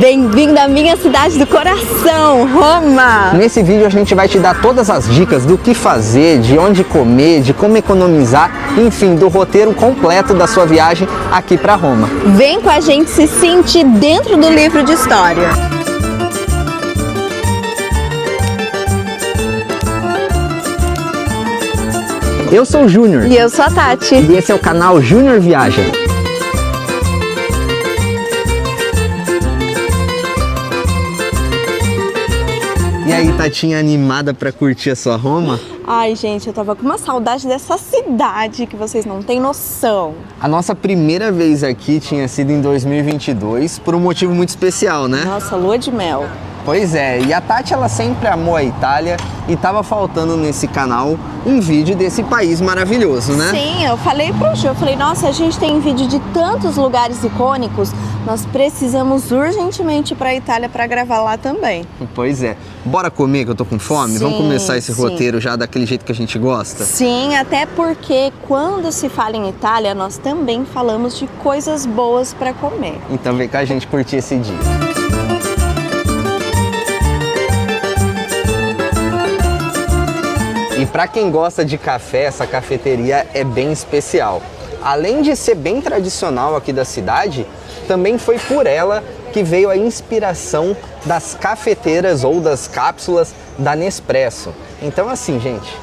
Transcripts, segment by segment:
Bem-vindo à minha cidade do coração, Roma! Nesse vídeo a gente vai te dar todas as dicas do que fazer, de onde comer, de como economizar, enfim, do roteiro completo da sua viagem aqui para Roma. Vem com a gente se sentir dentro do livro de história. Eu sou o Júnior. E eu sou a Tati. E esse é o canal Júnior Viaja. E aí, Tatinha, animada para curtir a sua Roma? Ai, gente, eu tava com uma saudade dessa cidade que vocês não têm noção. A nossa primeira vez aqui tinha sido em 2022, por um motivo muito especial, né? Nossa, lua de mel. Pois é, e a Tati, ela sempre amou a Itália e tava faltando nesse canal um vídeo desse país maravilhoso, né? Sim, eu falei pro Ju, eu falei, nossa, a gente tem vídeo de tantos lugares icônicos, nós precisamos urgentemente para a Itália para gravar lá também. Pois é. Bora comer que eu tô com fome? Sim, Vamos começar esse sim. roteiro já daquele jeito que a gente gosta? Sim, até porque quando se fala em Itália, nós também falamos de coisas boas para comer. Então vem com a gente curtir esse dia. E para quem gosta de café, essa cafeteria é bem especial. Além de ser bem tradicional aqui da cidade, também foi por ela que veio a inspiração das cafeteiras ou das cápsulas da Nespresso. Então assim, gente,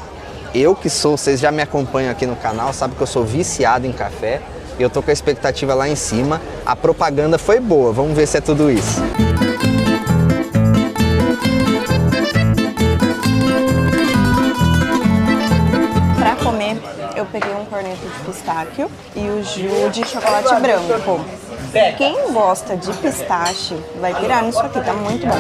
vocês já me acompanham aqui no canal, sabem que eu sou viciado em café, eu tô com a expectativa lá em cima, a propaganda foi boa, vamos ver se é tudo isso. Eu peguei um corneto de pistáquio e o Ju de chocolate branco. Quem gosta de pistache vai pirar nisso aqui, tá muito bom.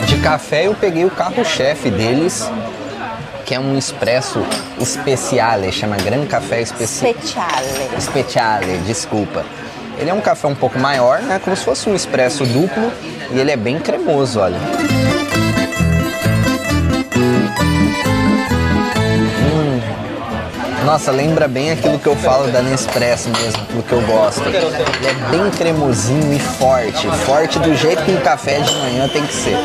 De café eu peguei o carro-chefe deles, que é um espresso speciale, chama Gran Café Speciale, desculpa. Ele é um café um pouco maior, né? Como se fosse um expresso duplo e ele é bem cremoso, olha. Nossa, lembra bem aquilo que eu falo da Nespresso mesmo, aquilo que eu gosto. Ele é bem cremosinho e forte, forte do jeito que um café de manhã tem que ser.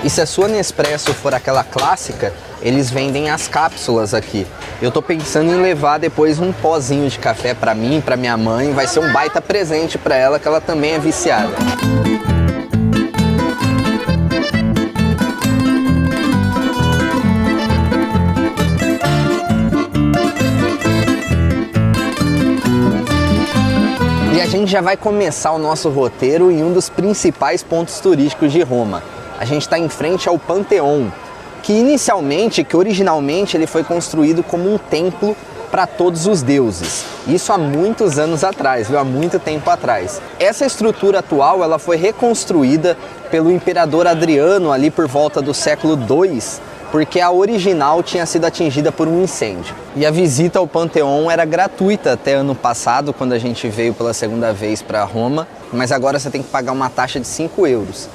E se a sua Nespresso for aquela clássica, eles vendem as cápsulas aqui. Eu tô pensando em levar depois um pozinho de café pra mim, pra minha mãe. Vai ser um baita presente pra ela, que ela também é viciada. E a gente já vai começar o nosso roteiro em um dos principais pontos turísticos de Roma. A gente está em frente ao Panteão, que originalmente ele foi construído como um templo para todos os deuses. Isso há muitos anos atrás, viu? Há muito tempo atrás. Essa estrutura atual ela foi reconstruída pelo imperador Adriano ali por volta do século II, porque a original tinha sido atingida por um incêndio. E a visita ao Panteão era gratuita até ano passado, quando a gente veio pela segunda vez para Roma, mas agora você tem que pagar uma taxa de 5 euros.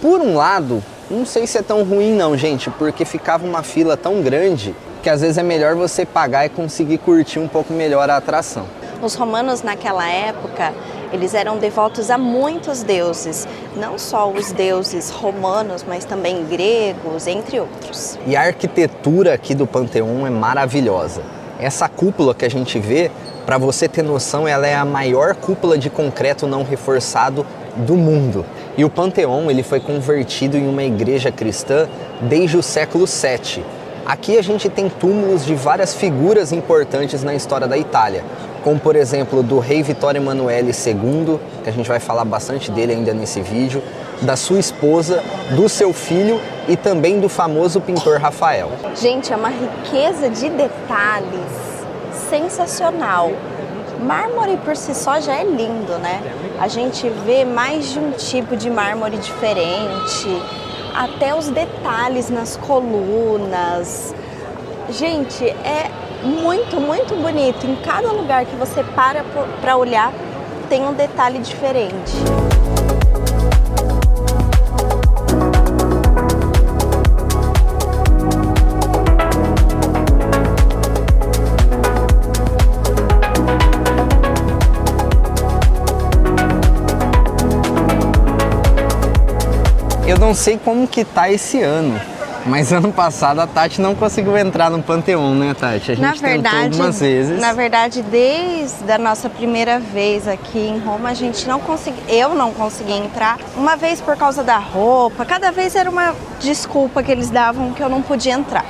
Por um lado, não sei se é tão ruim não, gente, porque ficava uma fila tão grande que às vezes é melhor você pagar e conseguir curtir um pouco melhor a atração. Os romanos naquela época, eles eram devotos a muitos deuses, não só os deuses romanos, mas também gregos, entre outros. E a arquitetura aqui do Panteão é maravilhosa. Essa cúpula que a gente vê, para você ter noção, ela é a maior cúpula de concreto não reforçado do mundo. E o Panteão ele foi convertido em uma igreja cristã desde o século VII. Aqui a gente tem túmulos de várias figuras importantes na história da Itália, como por exemplo do rei Vittorio Emanuele II, que a gente vai falar bastante dele ainda nesse vídeo, da sua esposa, do seu filho e também do famoso pintor Rafael. Gente, é uma riqueza de detalhes sensacional. Mármore por si só já é lindo, né? A gente vê mais de um tipo de mármore diferente, até os detalhes nas colunas. Gente, é muito, muito bonito. Em cada lugar que você para olhar, tem um detalhe diferente. Eu não sei como que tá esse ano, mas ano passado a Tati não conseguiu entrar no Panteão, né, Tati? A gente tentou algumas vezes. Na verdade, desde a nossa primeira vez aqui em Roma, eu não consegui entrar. Uma vez por causa da roupa, cada vez era uma desculpa que eles davam que eu não podia entrar.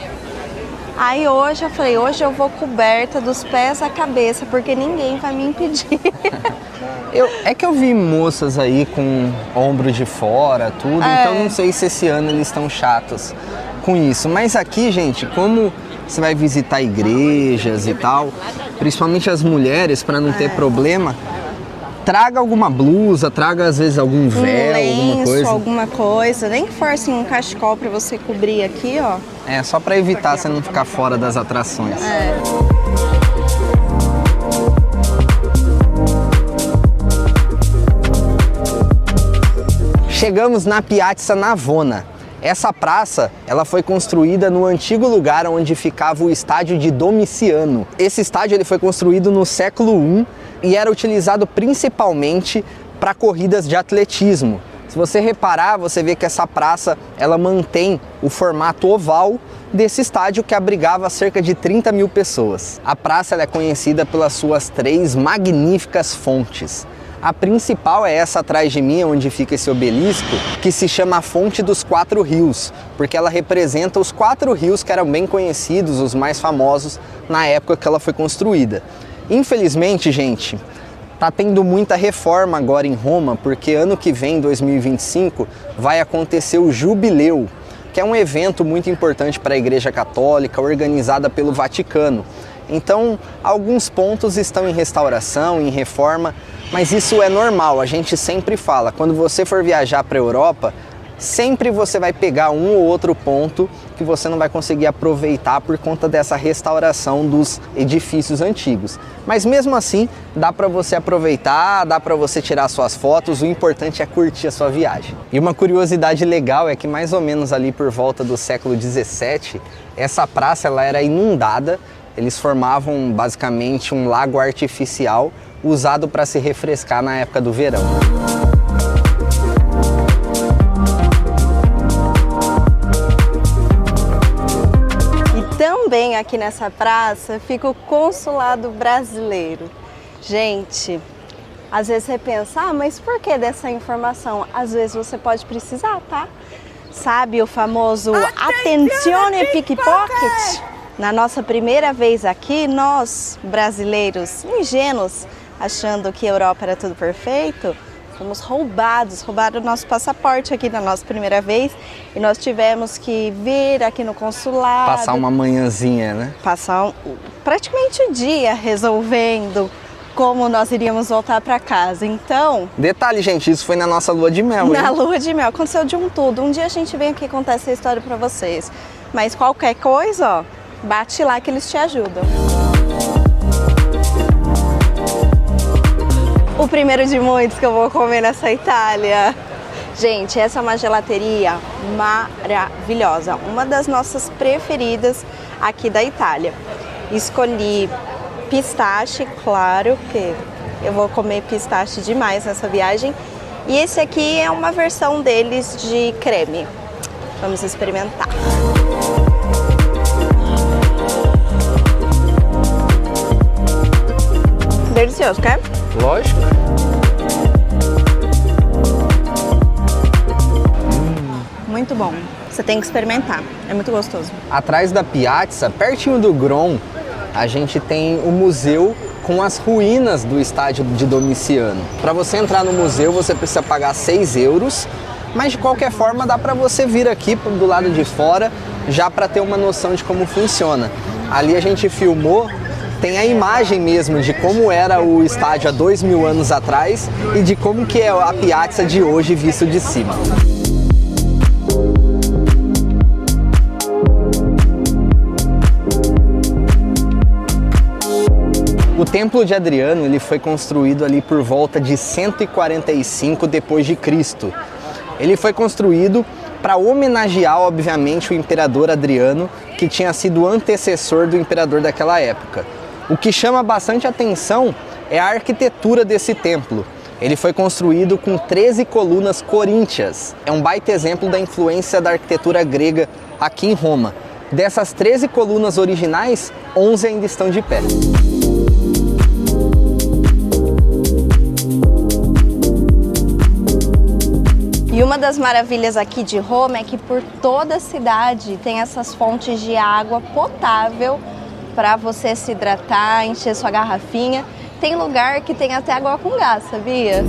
Aí hoje eu falei, hoje eu vou coberta dos pés à cabeça, porque ninguém vai me impedir. É que eu vi moças aí com ombro de fora, tudo, então não sei se esse ano eles estão chatos com isso. Mas aqui, gente, como você vai visitar igrejas e tal, principalmente as mulheres, para não ter problema, traga alguma blusa, traga às vezes algum véu, alguma coisa. Nem que for assim um cachecol para você cobrir aqui, ó. É, só para evitar você não ficar fora das atrações. Chegamos na Piazza Navona. Essa praça, ela foi construída no antigo lugar onde ficava o estádio de Domiciano. Esse estádio ele foi construído no século I e era utilizado principalmente para corridas de atletismo. Se você reparar, você vê que essa praça ela mantém o formato oval desse estádio que abrigava cerca de 30 mil pessoas. A praça ela é conhecida pelas suas 3 magníficas fontes. A principal é essa atrás de mim, onde fica esse obelisco, que se chama a Fonte dos 4 Rios, porque ela representa os 4 rios que eram bem conhecidos, os mais famosos na época que ela foi construída. Infelizmente, gente, tá tendo muita reforma agora em Roma, porque ano que vem, 2025, vai acontecer o Jubileu, que é um evento muito importante para a Igreja Católica, organizada pelo Vaticano. Então, alguns pontos estão em restauração, em reforma, mas isso é normal, a gente sempre fala, quando você for viajar para a Europa, sempre você vai pegar um ou outro ponto que você não vai conseguir aproveitar por conta dessa restauração dos edifícios antigos. Mas mesmo assim, dá para você aproveitar, dá para você tirar suas fotos, o importante é curtir a sua viagem. E uma curiosidade legal é que mais ou menos ali por volta do século 17, essa praça ela era inundada, eles formavam basicamente um lago artificial usado para se refrescar na época do verão. E também aqui nessa praça fica o consulado brasileiro. Gente, às vezes você pensa, mas por que dessa informação? Às vezes você pode precisar, tá? Sabe o famoso Attenzione Pickpocket? Na nossa primeira vez aqui, nós, brasileiros ingênuos, achando que a Europa era tudo perfeito, fomos roubaram o nosso passaporte aqui na nossa primeira vez e nós tivemos que vir aqui no consulado. Passar uma manhãzinha, né? Passar praticamente um dia resolvendo como nós iríamos voltar para casa. Então... Detalhe, gente, isso foi na nossa lua de mel, Na lua de mel, aconteceu de um tudo. Um dia a gente vem aqui contar essa história para vocês. Mas qualquer coisa, ó, bate lá que eles te ajudam. O primeiro de muitos que eu vou comer nessa Itália. Gente, essa é uma gelateria maravilhosa, uma das nossas preferidas aqui da Itália. Escolhi pistache, claro, porque eu vou comer pistache demais nessa viagem. E esse aqui é uma versão deles de creme. Vamos experimentar. Delicioso, quer? Lógico. Muito bom. Você tem que experimentar. É muito gostoso. Atrás da Piazza, pertinho do Grom, a gente tem o museu com as ruínas do estádio de Domiciano. Para você entrar no museu, você precisa pagar 6 euros, mas de qualquer forma dá para você vir aqui do lado de fora já para ter uma noção de como funciona. Ali a gente filmou. Tem a imagem mesmo de como era o estádio há 2000 anos atrás e de como que é a Piazza de hoje visto de cima. O Templo de Adriano ele foi construído ali por volta de 145 depois de Cristo. Ele foi construído para homenagear, obviamente, o imperador Adriano, que tinha sido o antecessor do imperador daquela época. O que chama bastante atenção é a arquitetura desse templo. Ele foi construído com 13 colunas coríntias. É um baita exemplo da influência da arquitetura grega aqui em Roma. Dessas 13 colunas originais, 11 ainda estão de pé. E uma das maravilhas aqui de Roma é que por toda a cidade tem essas fontes de água potável para você se hidratar, encher sua garrafinha. Tem lugar que tem até água com gás, sabia?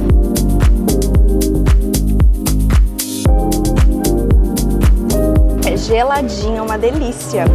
É geladinho, é uma delícia.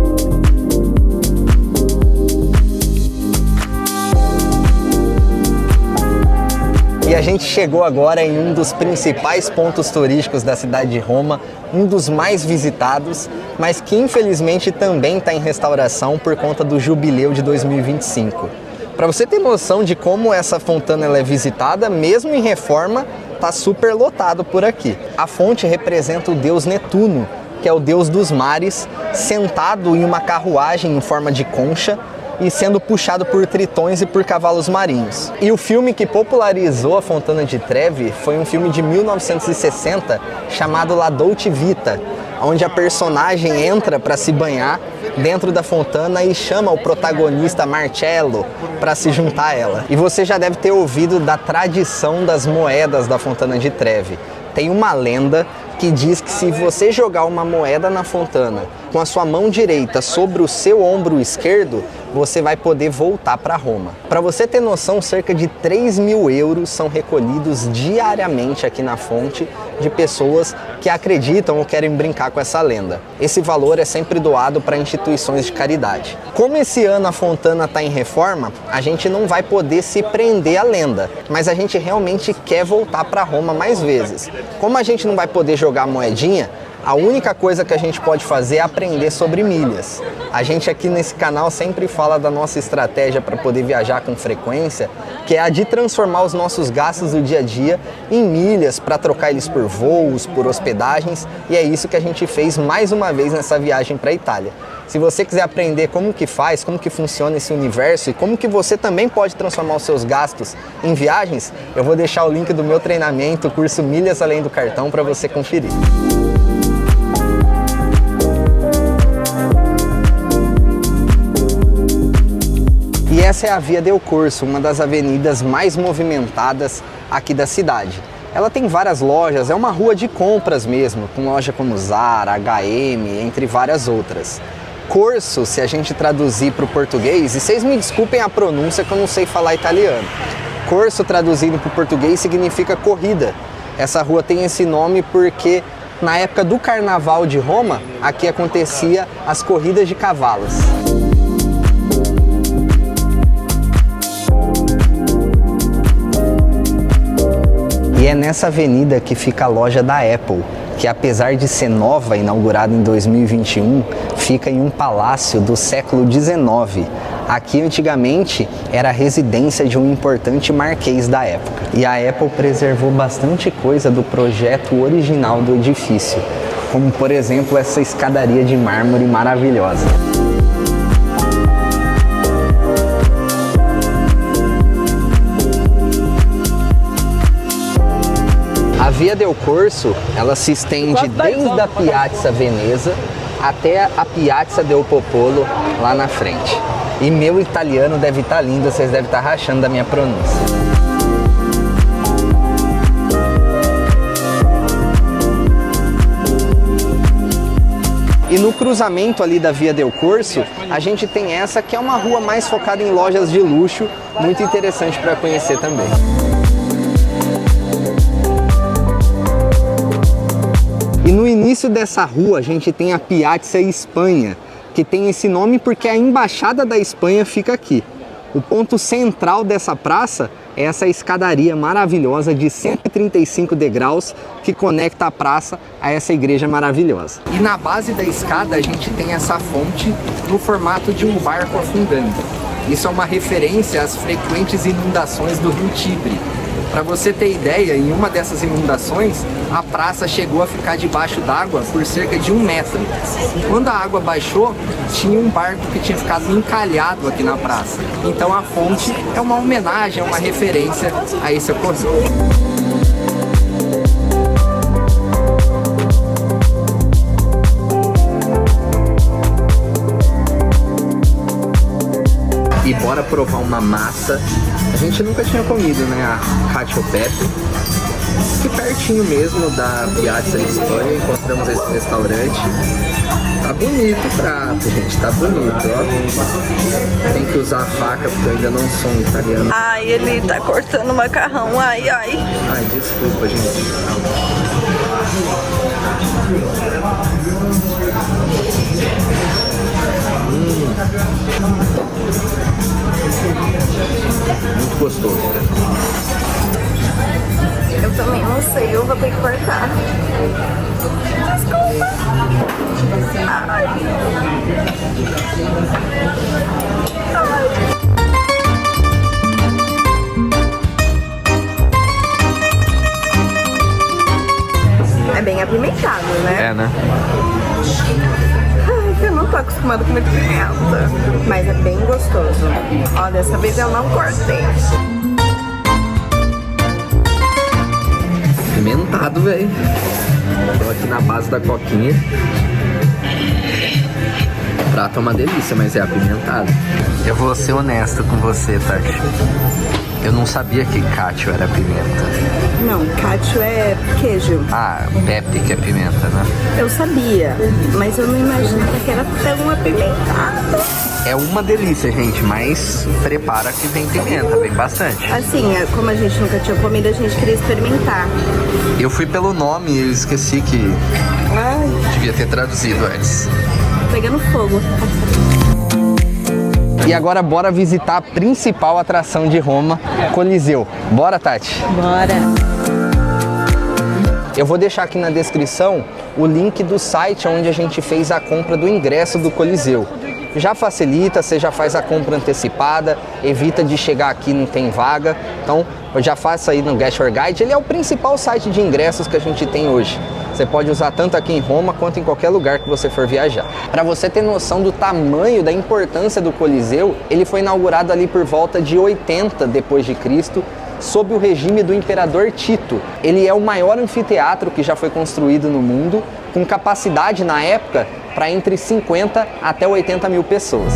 E a gente chegou agora em um dos principais pontos turísticos da cidade de Roma, um dos mais visitados, mas que infelizmente também está em restauração por conta do jubileu de 2025. Para você ter noção de como essa fontana ela é visitada, mesmo em reforma, está super lotado por aqui. A fonte representa o deus Netuno, que é o deus dos mares, sentado em uma carruagem em forma de concha, e sendo puxado por tritões e por cavalos marinhos. E o filme que popularizou a Fontana di Trevi foi um filme de 1960 chamado La Dolce Vita, onde a personagem entra para se banhar dentro da fontana e chama o protagonista Marcello para se juntar a ela. E você já deve ter ouvido da tradição das moedas da Fontana di Trevi. Tem uma lenda que diz que se você jogar uma moeda na fontana com a sua mão direita sobre o seu ombro esquerdo, você vai poder voltar para Roma. Para você ter noção, cerca de 3.000 euros são recolhidos diariamente aqui na fonte de pessoas que acreditam ou querem brincar com essa lenda. Esse valor é sempre doado para instituições de caridade. Como esse ano a fontana está em reforma, a gente não vai poder se prender à lenda, mas a gente realmente quer voltar para Roma mais vezes. Como a gente não vai poder jogar moedinha, a única coisa que a gente pode fazer é aprender sobre milhas. A gente aqui nesse canal sempre fala da nossa estratégia para poder viajar com frequência, que é a de transformar os nossos gastos do dia a dia em milhas para trocar eles por voos, por hospedagens, e é isso que a gente fez mais uma vez nessa viagem para a Itália. Se você quiser aprender como que faz, como que funciona esse universo e como que você também pode transformar os seus gastos em viagens, eu vou deixar o link do meu treinamento, o curso Milhas Além do Cartão, para você conferir. E essa é a Via del Corso, uma das avenidas mais movimentadas aqui da cidade. Ela tem várias lojas, é uma rua de compras mesmo, com loja como Zara, H&M, entre várias outras. Corso, se a gente traduzir para o português, e vocês me desculpem a pronúncia que eu não sei falar italiano. Corso traduzido para o português significa corrida. Essa rua tem esse nome porque na época do Carnaval de Roma, aqui acontecia as corridas de cavalos. E é nessa avenida que fica a loja da Apple, que apesar de ser nova, inaugurada em 2021, fica em um palácio do século XIX. Aqui antigamente era a residência de um importante marquês da época. E a Apple preservou bastante coisa do projeto original do edifício, como por exemplo essa escadaria de mármore maravilhosa. A Via del Corso, ela se estende desde a Piazza Veneza até a Piazza del Popolo lá na frente. E meu italiano deve estar lindo, vocês devem estar rachando da minha pronúncia. E no cruzamento ali da Via del Corso, a gente tem essa que é uma rua mais focada em lojas de luxo, muito interessante para conhecer também. E no início dessa rua a gente tem a Piazza Espanha, que tem esse nome porque a Embaixada da Espanha fica aqui. O ponto central dessa praça é essa escadaria maravilhosa de 135 degraus que conecta a praça a essa igreja maravilhosa. E na base da escada a gente tem essa fonte no formato de um barco afundando. Isso é uma referência às frequentes inundações do rio Tibre. Para você ter ideia, em uma dessas inundações, a praça chegou a ficar debaixo d'água por cerca de 1 metro. Quando a água baixou, tinha um barco que tinha ficado encalhado aqui na praça. Então a fonte é uma homenagem, é uma referência a esse ocorrido. E bora provar uma massa. A gente nunca tinha comido, né? A cacio e pepe. Aqui pertinho mesmo da Piazza Espanha, encontramos esse restaurante. Tá bonito o prato, gente. Tá bonito, ó. Tem que usar a faca porque eu ainda não sou um italiano. Ai, ele tá cortando o macarrão. Ai, ai. Ai, desculpa, gente. Muito gostoso. Eu também não sei, eu vou ter que cortar. Desculpa. Ai. Ai. É bem apimentado, né? É, né? Ai, eu não tô acostumada com muita pimenta. Mas é bem gostoso. Ó, dessa vez eu não cortei. Pimentado, velho. Tô aqui na base da coquinha. O prato é uma delícia, mas é apimentado. Eu vou ser honesto com você, Tati. Eu não sabia que cacio era pimenta. Não, cacio é queijo. Ah, pepe que é pimenta, né? Eu sabia, mas eu não imaginava que era tão apimentado. É uma delícia, gente, mas prepara que vem pimenta, vem bastante. Assim, como a gente nunca tinha comido, a gente queria experimentar. Eu fui pelo nome e eu esqueci que devia ter traduzido antes. Pegando fogo. E agora bora visitar a principal atração de Roma, Coliseu. Bora, Tati? Bora! Eu vou deixar aqui na descrição o link do site onde a gente fez a compra do ingresso do Coliseu. Já facilita, você já faz a compra antecipada, evita de chegar aqui e não tem vaga. Então, eu já faço aí no Get Your Guide. Ele é o principal site de ingressos que a gente tem hoje. Você pode usar tanto aqui em Roma quanto em qualquer lugar que você for viajar. Para você ter noção do tamanho, da importância do Coliseu, ele foi inaugurado ali por volta de 80 depois de Cristo, sob o regime do imperador Tito. Ele é o maior anfiteatro que já foi construído no mundo, com capacidade na época para entre 50 até 80 mil pessoas.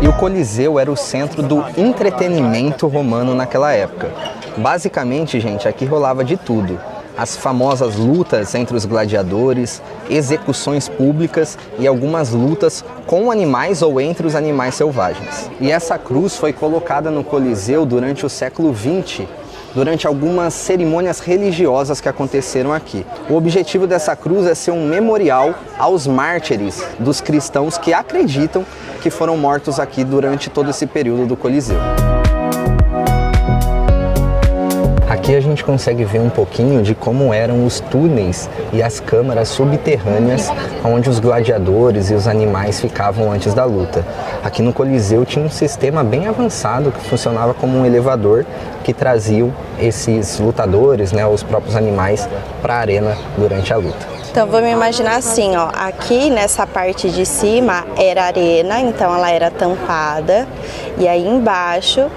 E o Coliseu era o centro do entretenimento romano naquela época. Basicamente, gente, aqui rolava de tudo. As famosas lutas entre os gladiadores, execuções públicas e algumas lutas com animais ou entre os animais selvagens. E essa cruz foi colocada no Coliseu durante o século XX, durante algumas cerimônias religiosas que aconteceram aqui. O objetivo dessa cruz é ser um memorial aos mártires dos cristãos que acreditam que foram mortos aqui durante todo esse período do Coliseu. Aqui a gente consegue ver um pouquinho de como eram os túneis e as câmaras subterrâneas onde os gladiadores e os animais ficavam antes da luta. Aqui no Coliseu tinha um sistema bem avançado que funcionava como um elevador que traziam esses lutadores, né, os próprios animais, para a arena durante a luta. Então vamos imaginar assim, ó, aqui nessa parte de cima era arena, então ela era tampada, e aí embaixo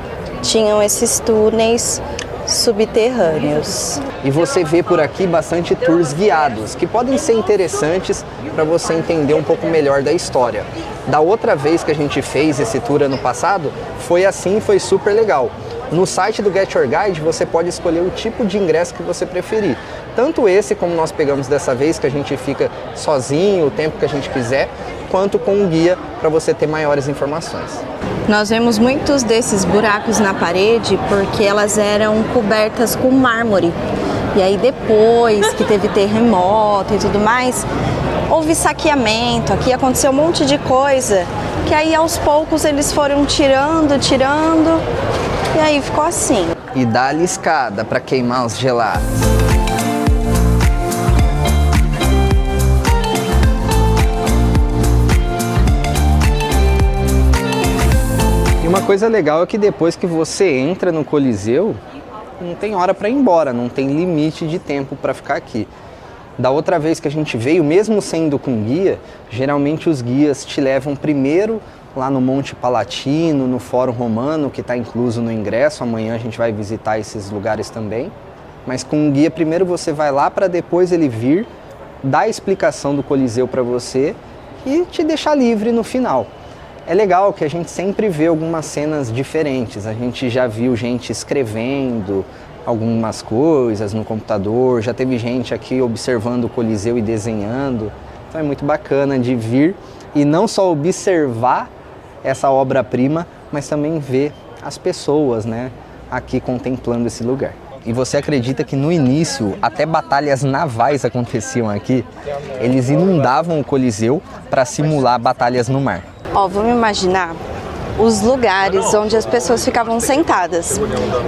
tinham esses túneis subterrâneos. E você vê por aqui bastante tours guiados, que podem ser interessantes para você entender um pouco melhor da história. Da outra vez que a gente fez esse tour ano passado, foi assim, foi super legal. No site do Get Your Guide você pode escolher o tipo de ingresso que você preferir. Tanto esse como nós pegamos dessa vez, que a gente fica sozinho o tempo que a gente quiser, quanto com um guia para você ter maiores informações. Nós vemos muitos desses buracos na parede porque elas eram cobertas com mármore. E aí depois que teve terremoto e tudo mais, houve saqueamento, aqui aconteceu um monte de coisa, que aí aos poucos eles foram tirando, e aí ficou assim. E dá-lhe escada para queimar os gelados. E uma coisa legal é que depois que você entra no Coliseu, não tem hora para ir embora, não tem limite de tempo para ficar aqui. Da outra vez que a gente veio, mesmo sendo com guia, geralmente os guias te levam primeiro lá no Monte Palatino, no Fórum Romano, que está incluso no ingresso. Amanhã a gente vai visitar esses lugares também. Mas com o guia, primeiro você vai lá para depois ele vir, dar a explicação do Coliseu para você e te deixar livre no final. É legal que a gente sempre vê algumas cenas diferentes. A gente já viu gente escrevendo algumas coisas no computador, já teve gente aqui observando o Coliseu e desenhando. Então é muito bacana de vir e não só observar essa obra-prima, mas também ver as pessoas, né, aqui contemplando esse lugar. E você acredita que no início até batalhas navais aconteciam aqui? Eles inundavam o Coliseu para simular batalhas no mar. Ó, vamos imaginar os lugares onde as pessoas ficavam sentadas.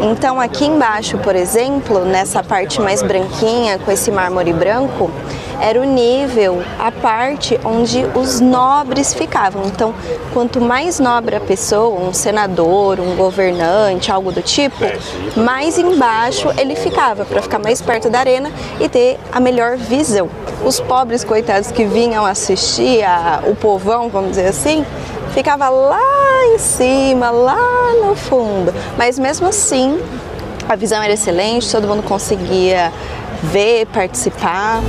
Então aqui embaixo, por exemplo, nessa parte mais branquinha, com esse mármore branco, era o nível, a parte onde os nobres ficavam. Então, quanto mais nobre a pessoa, um senador, um governante, algo do tipo, mais embaixo ele ficava, para ficar mais perto da arena e ter a melhor visão. Os pobres coitados que vinham assistir o povão, vamos dizer assim, ficava lá em cima, lá no fundo. Mas mesmo assim, a visão era excelente, todo mundo conseguia ver, participar.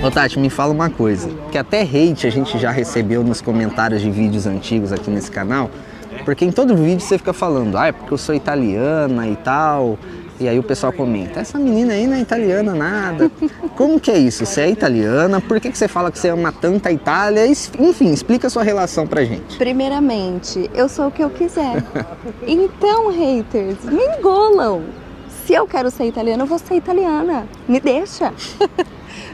Ô Tati, me fala uma coisa, que até hate a gente já recebeu nos comentários de vídeos antigos aqui nesse canal, porque em todo vídeo você fica falando, é porque eu sou italiana e tal, e aí o pessoal comenta, essa menina aí não é italiana nada. Como que é isso? Você é italiana? Por que você fala que você ama tanto a Itália? Enfim, explica a sua relação pra gente. Primeiramente, eu sou o que eu quiser. Então, haters, me engolam. Se eu quero ser italiana, eu vou ser italiana. Me deixa.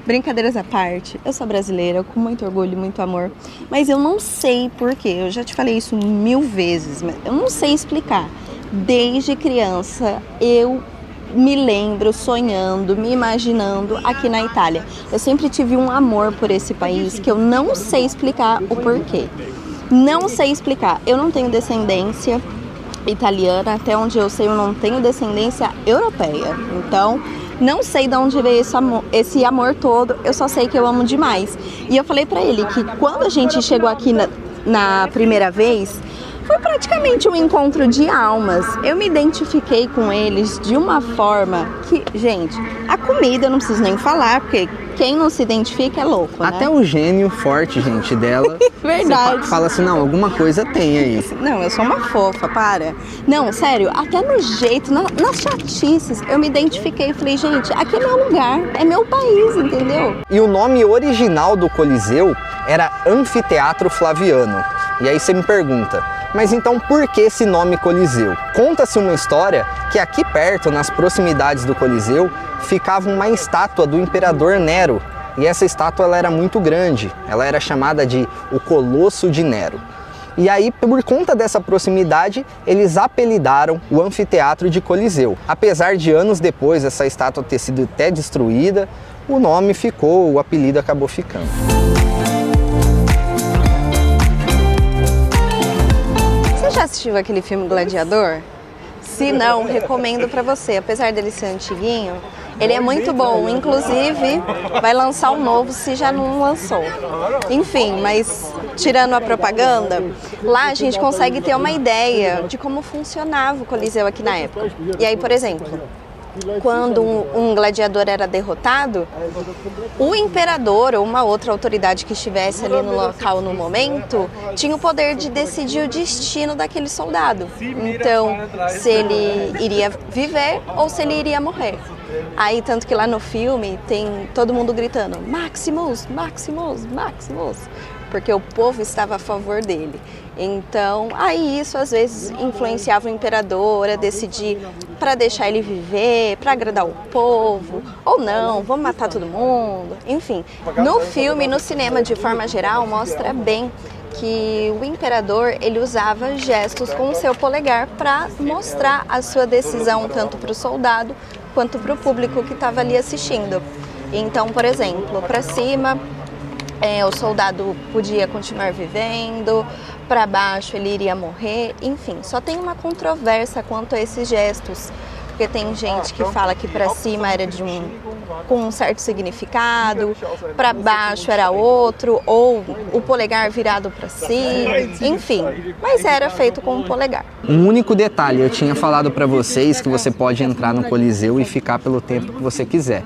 Brincadeiras à parte, eu sou brasileira, com muito orgulho e muito amor, mas eu não sei porquê, eu já te falei isso 1000 vezes, mas eu não sei explicar. Desde criança, eu me lembro sonhando, me imaginando aqui na Itália. Eu sempre tive um amor por esse país que eu não sei explicar o porquê. Não sei explicar. Eu não tenho descendência italiana, até onde eu sei eu não tenho descendência europeia. Então, não sei de onde veio esse amor todo, eu só sei que eu amo demais. E eu falei pra ele que quando a gente chegou aqui na primeira vez, foi praticamente um encontro de almas. Eu me identifiquei com eles de uma forma que, gente, a comida eu não preciso nem falar, porque quem não se identifica é louco, né? Até o gênio forte, gente, dela. Verdade. Você fala assim, não, alguma coisa tem aí. Não, eu sou uma fofa, para. Não, sério, até no jeito, nas chatices, eu me identifiquei e falei, gente, aqui é meu lugar, é meu país, entendeu? E o nome original do Coliseu era Anfiteatro Flaviano. E aí você me pergunta, mas então por que esse nome Coliseu? Conta-se uma história que aqui perto, nas proximidades do Coliseu, ficava uma estátua do imperador Nero. E essa estátua ela era muito grande, ela era chamada de o Colosso de Nero. E aí, por conta dessa proximidade, eles apelidaram o anfiteatro de Coliseu. Apesar de anos depois essa estátua ter sido até destruída, o nome ficou, o apelido acabou ficando. Você já assistiu aquele filme Gladiador? Se não, recomendo pra você. Apesar dele ser antiguinho, ele é muito bom. Inclusive, vai lançar um novo se já não lançou. Enfim, mas tirando a propaganda, lá a gente consegue ter uma ideia de como funcionava o Coliseu aqui na época. E aí, por exemplo, quando um gladiador era derrotado, o imperador ou uma outra autoridade que estivesse ali no local no momento tinha o poder de decidir o destino daquele soldado. Então, se ele iria viver ou se ele iria morrer. Aí, tanto que lá no filme tem todo mundo gritando Maximus, Maximus, Maximus, porque o povo estava a favor dele. Então, aí isso às vezes influenciava o imperador a decidir para deixar ele viver, para agradar o povo, ou não, vamos matar todo mundo. Enfim, no filme, no cinema de forma geral, mostra bem que o imperador ele usava gestos com o seu polegar para mostrar a sua decisão tanto para o soldado quanto para o público que estava ali assistindo. Então, por exemplo, para cima, o soldado podia continuar vivendo, para baixo ele iria morrer. Enfim, só tem uma controvérsia quanto a esses gestos, porque tem gente que fala que para cima era com um certo significado, para baixo era outro, ou o polegar virado para cima, enfim, mas era feito com o polegar. Um único detalhe, eu tinha falado para vocês que você pode entrar no Coliseu e ficar pelo tempo que você quiser.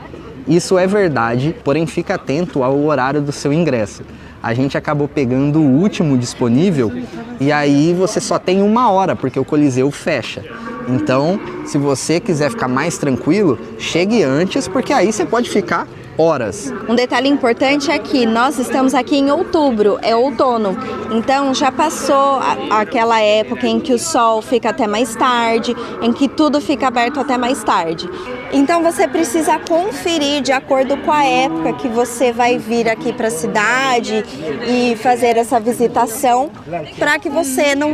Isso é verdade, porém fica atento ao horário do seu ingresso. A gente acabou pegando o último disponível e aí você só tem 1 hora, porque o Coliseu fecha. Então, se você quiser ficar mais tranquilo, chegue antes, porque aí você pode ficar horas. Um detalhe importante é que nós estamos aqui em outubro, é outono, então já passou aquela época em que o sol fica até mais tarde, em que tudo fica aberto até mais tarde. Então você precisa conferir de acordo com a época que você vai vir aqui para a cidade e fazer essa visitação, para que você não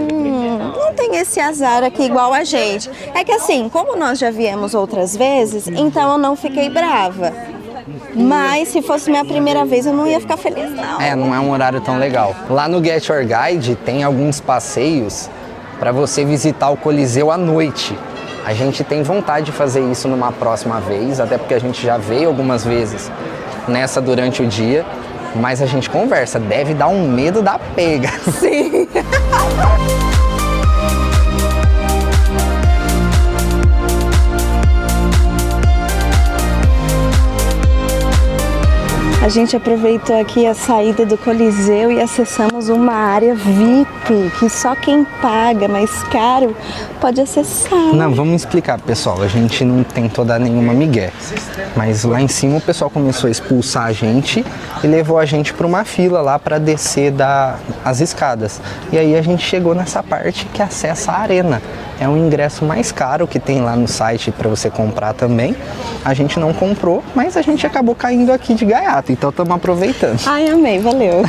tenha esse azar aqui igual a gente. É que assim, como nós já viemos outras vezes, então eu não fiquei brava. Mas se fosse minha primeira vez, eu não ia ficar feliz, não. Não é um horário tão legal. Lá no Get Your Guide tem alguns passeios para você visitar o Coliseu à noite. A gente tem vontade de fazer isso numa próxima vez, até porque a gente já veio algumas vezes nessa durante o dia, mas a gente conversa, deve dar um medo da pega. Sim. A gente aproveitou aqui a saída do Coliseu e acessamos uma área VIP, que só quem paga mais caro pode acessar. Não, vamos explicar, pessoal. A gente não tentou dar nenhuma migué, mas lá em cima o pessoal começou a expulsar a gente e levou a gente para uma fila lá para descer as escadas. E aí a gente chegou nessa parte que acessa a arena. É o ingresso mais caro que tem lá no site para você comprar também. A gente não comprou, mas a gente acabou caindo aqui de gaiato, então estamos aproveitando. Ai, amei, valeu.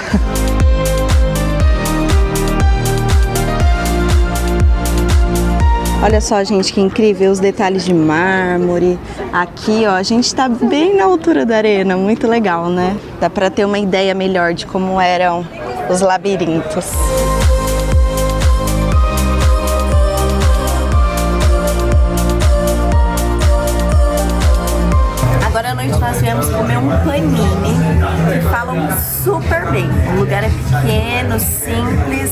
Olha só, gente, que incrível, os detalhes de mármore. Aqui, ó, a gente tá bem na altura da arena, muito legal, né? Dá para ter uma ideia melhor de como eram os labirintos. Nós viemos comer um panini que falam super bem. O lugar é pequeno, simples,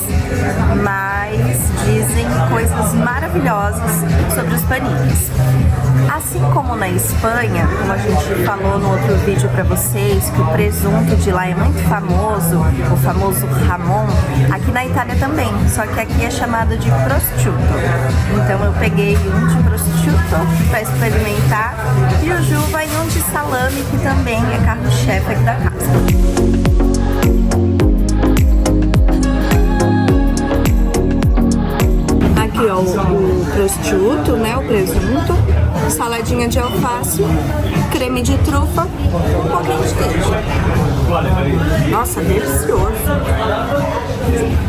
mas dizem coisas maravilhosas sobre os paninis. Assim como na Espanha, como a gente falou no outro vídeo para vocês, que o presunto de lá é muito famoso, o famoso jamón, aqui na Itália também, só que aqui é chamado de prosciutto. Então eu peguei um de prosciutto para experimentar e o Ju vai um de salame, que também é carro-chefe aqui da casa. Aqui ó, o prosciutto, né, o presunto, saladinha de alface, creme de trufa, um pouquinho de queijo. Nossa, delicioso.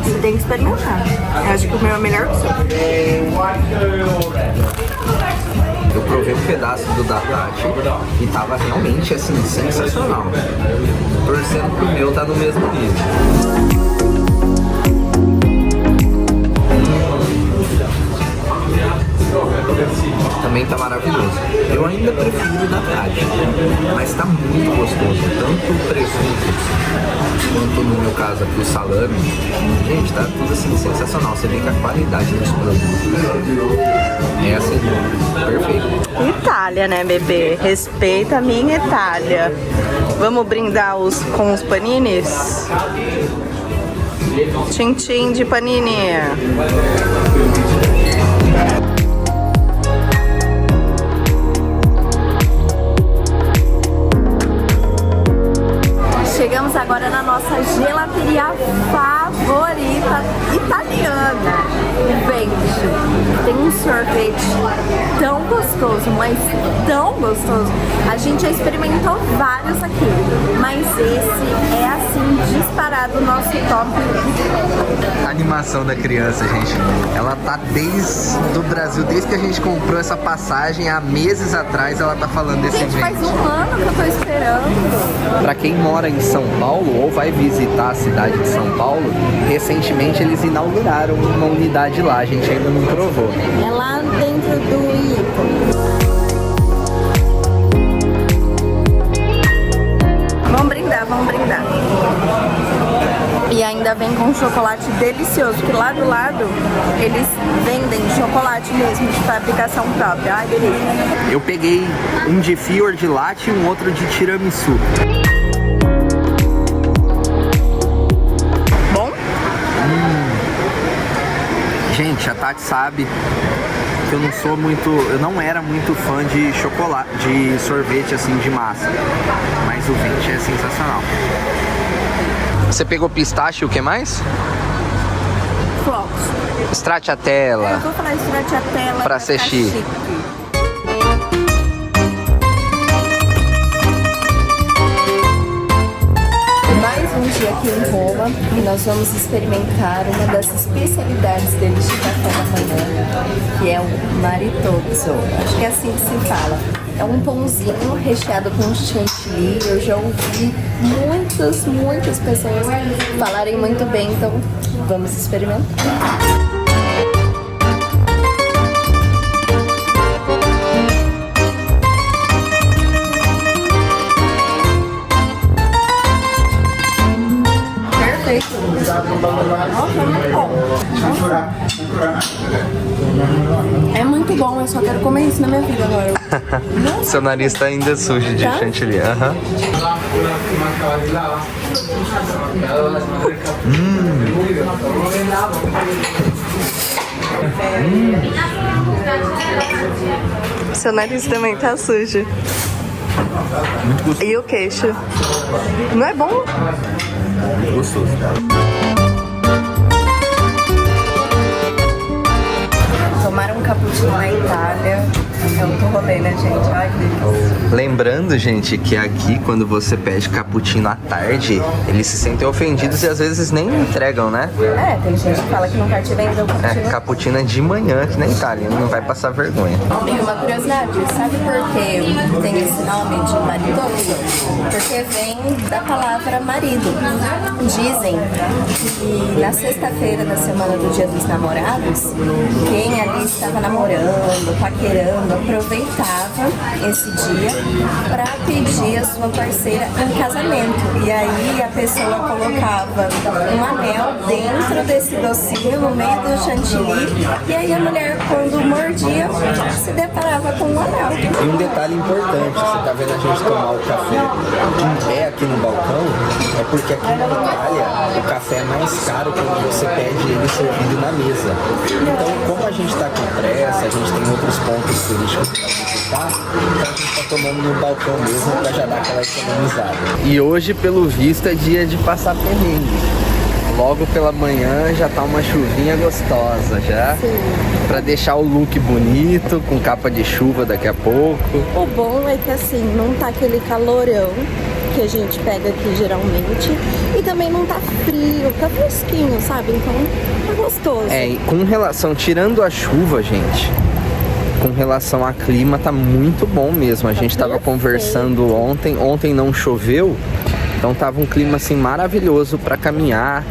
Você tem que experimentar. Eu acho que o meu é a melhor opção. Eu provei um pedaço do da Tati e tava realmente assim, sensacional. Torcendo pro meu tá no mesmo nível. Também tá maravilhoso. Eu ainda prefiro o da Tati, mas tá muito gostoso. Tanto o presunto quanto no meu caso aqui o salame. Gente, tá tudo assim sensacional. Você vê que a qualidade dos produtos é assim, perfeito. Itália, né, bebê? Respeita a minha Itália. Vamos brindar com os paninis? Tchim-tchim de panini. Chegamos agora na nossa gelateria favorita italiana, o Venti. tem um sorvete tão gostoso, mas tão gostoso. A gente já experimentou vários aqui, mas esse é assim, disparado o nosso top. A animação da criança, gente, ela tá desde o Brasil, desde que a gente comprou essa passagem, há meses atrás ela tá falando desse Gente, evento. faz um ano que eu tô esperando. Pra quem mora em São Paulo ou vai visitar a cidade de São Paulo, recentemente eles inauguraram uma unidade lá, a gente ainda não provou. É lá dentro do ícone. Vamos brindar, vamos brindar. E ainda vem com um chocolate delicioso, que lá do lado eles vendem chocolate mesmo, de fabricação própria. Ai, delícia. Eu peguei um de Fior Latte e um outro de tiramisu. Bom? Gente, a Tati sabe que eu não era muito fã de chocolate, de sorvete assim de massa, mas o Venti é sensacional. Você pegou pistache e o que mais? Flocos. Stracciatella. Eu vou falar stracciatella Pra ser chique. Mais um dia aqui em Roma e nós vamos experimentar uma das especialidades deles de café da manhã, que é o maritozzo. Acho que é assim que se fala. É um pãozinho recheado com chantilly. Eu já ouvi muitas pessoas falarem muito bem, então vamos experimentar. Nossa, muito bom. É muito bom, eu só quero comer isso na minha vida agora. Seu nariz tá ainda sujo de chantilly. Seu nariz também tá sujo. Muito gostoso. E o queixo? Não é bom? Gostoso. Tomar um cappuccino na Itália é outro rolê, né, gente? Ai, que delícia. Lembrando, gente, que aqui quando você pede cappuccino à tarde, eles se sentem ofendidos e às vezes nem entregam, né? É, tem gente que fala que não quer te vender o cappuccino. Cappuccino é de manhã, que na Itália, não vai passar vergonha. Tem uma curiosidade, sabe por que tem esse nome de maritozzo? Porque vem da palavra marido. Dizem que na sexta-feira da semana do Dia dos Namorados, quem ali estava namorando, paquerando, aproveitava esse dia para pedir a sua parceira em casamento. E aí a pessoa colocava um anel dentro desse docinho, no meio do chantilly, e aí a mulher, quando mordia, se deparava com um anel. E um detalhe importante, você tá vendo a gente tomar o café em pé aqui no balcão, é porque aqui na Itália o café é mais caro quando você pede ele servido na mesa. Então, como a gente tá com pressa, a gente tem outros pontos turísticos para visitar, então a gente tá tomando no balcão mesmo para já dar aquela economizada. E hoje, pelo visto, é dia de passar perrengue. Logo pela manhã já tá uma chuvinha gostosa já. Sim. Pra deixar o look bonito, com capa de chuva daqui a pouco. O bom é que assim, não tá aquele calorão que a gente pega aqui geralmente. E também não tá frio, tá fresquinho, sabe? Então tá gostoso. É, com relação, tirando a chuva, gente, com relação a clima, tá muito bom mesmo. A gente tava conversando ontem não choveu, então tava um clima assim maravilhoso pra caminhar.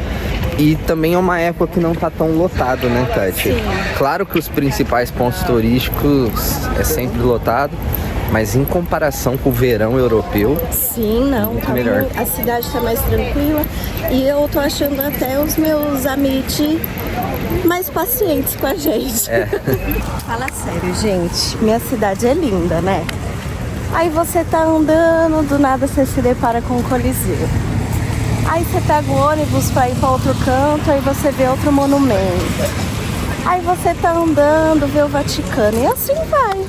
E também é uma época que não tá tão lotado, né, Tati? Sim. Claro que os principais pontos turísticos é sempre lotado, mas em comparação com o verão europeu, sim, não, muito melhor. A cidade tá mais tranquila e eu tô achando até os meus amigos mais pacientes com a gente. É. Fala sério, gente, minha cidade é linda, né? Aí você tá andando, do nada você se depara com o Coliseu. Aí você pega o ônibus pra ir pra outro canto, aí você vê outro monumento. Aí você tá andando, vê o Vaticano e assim vai.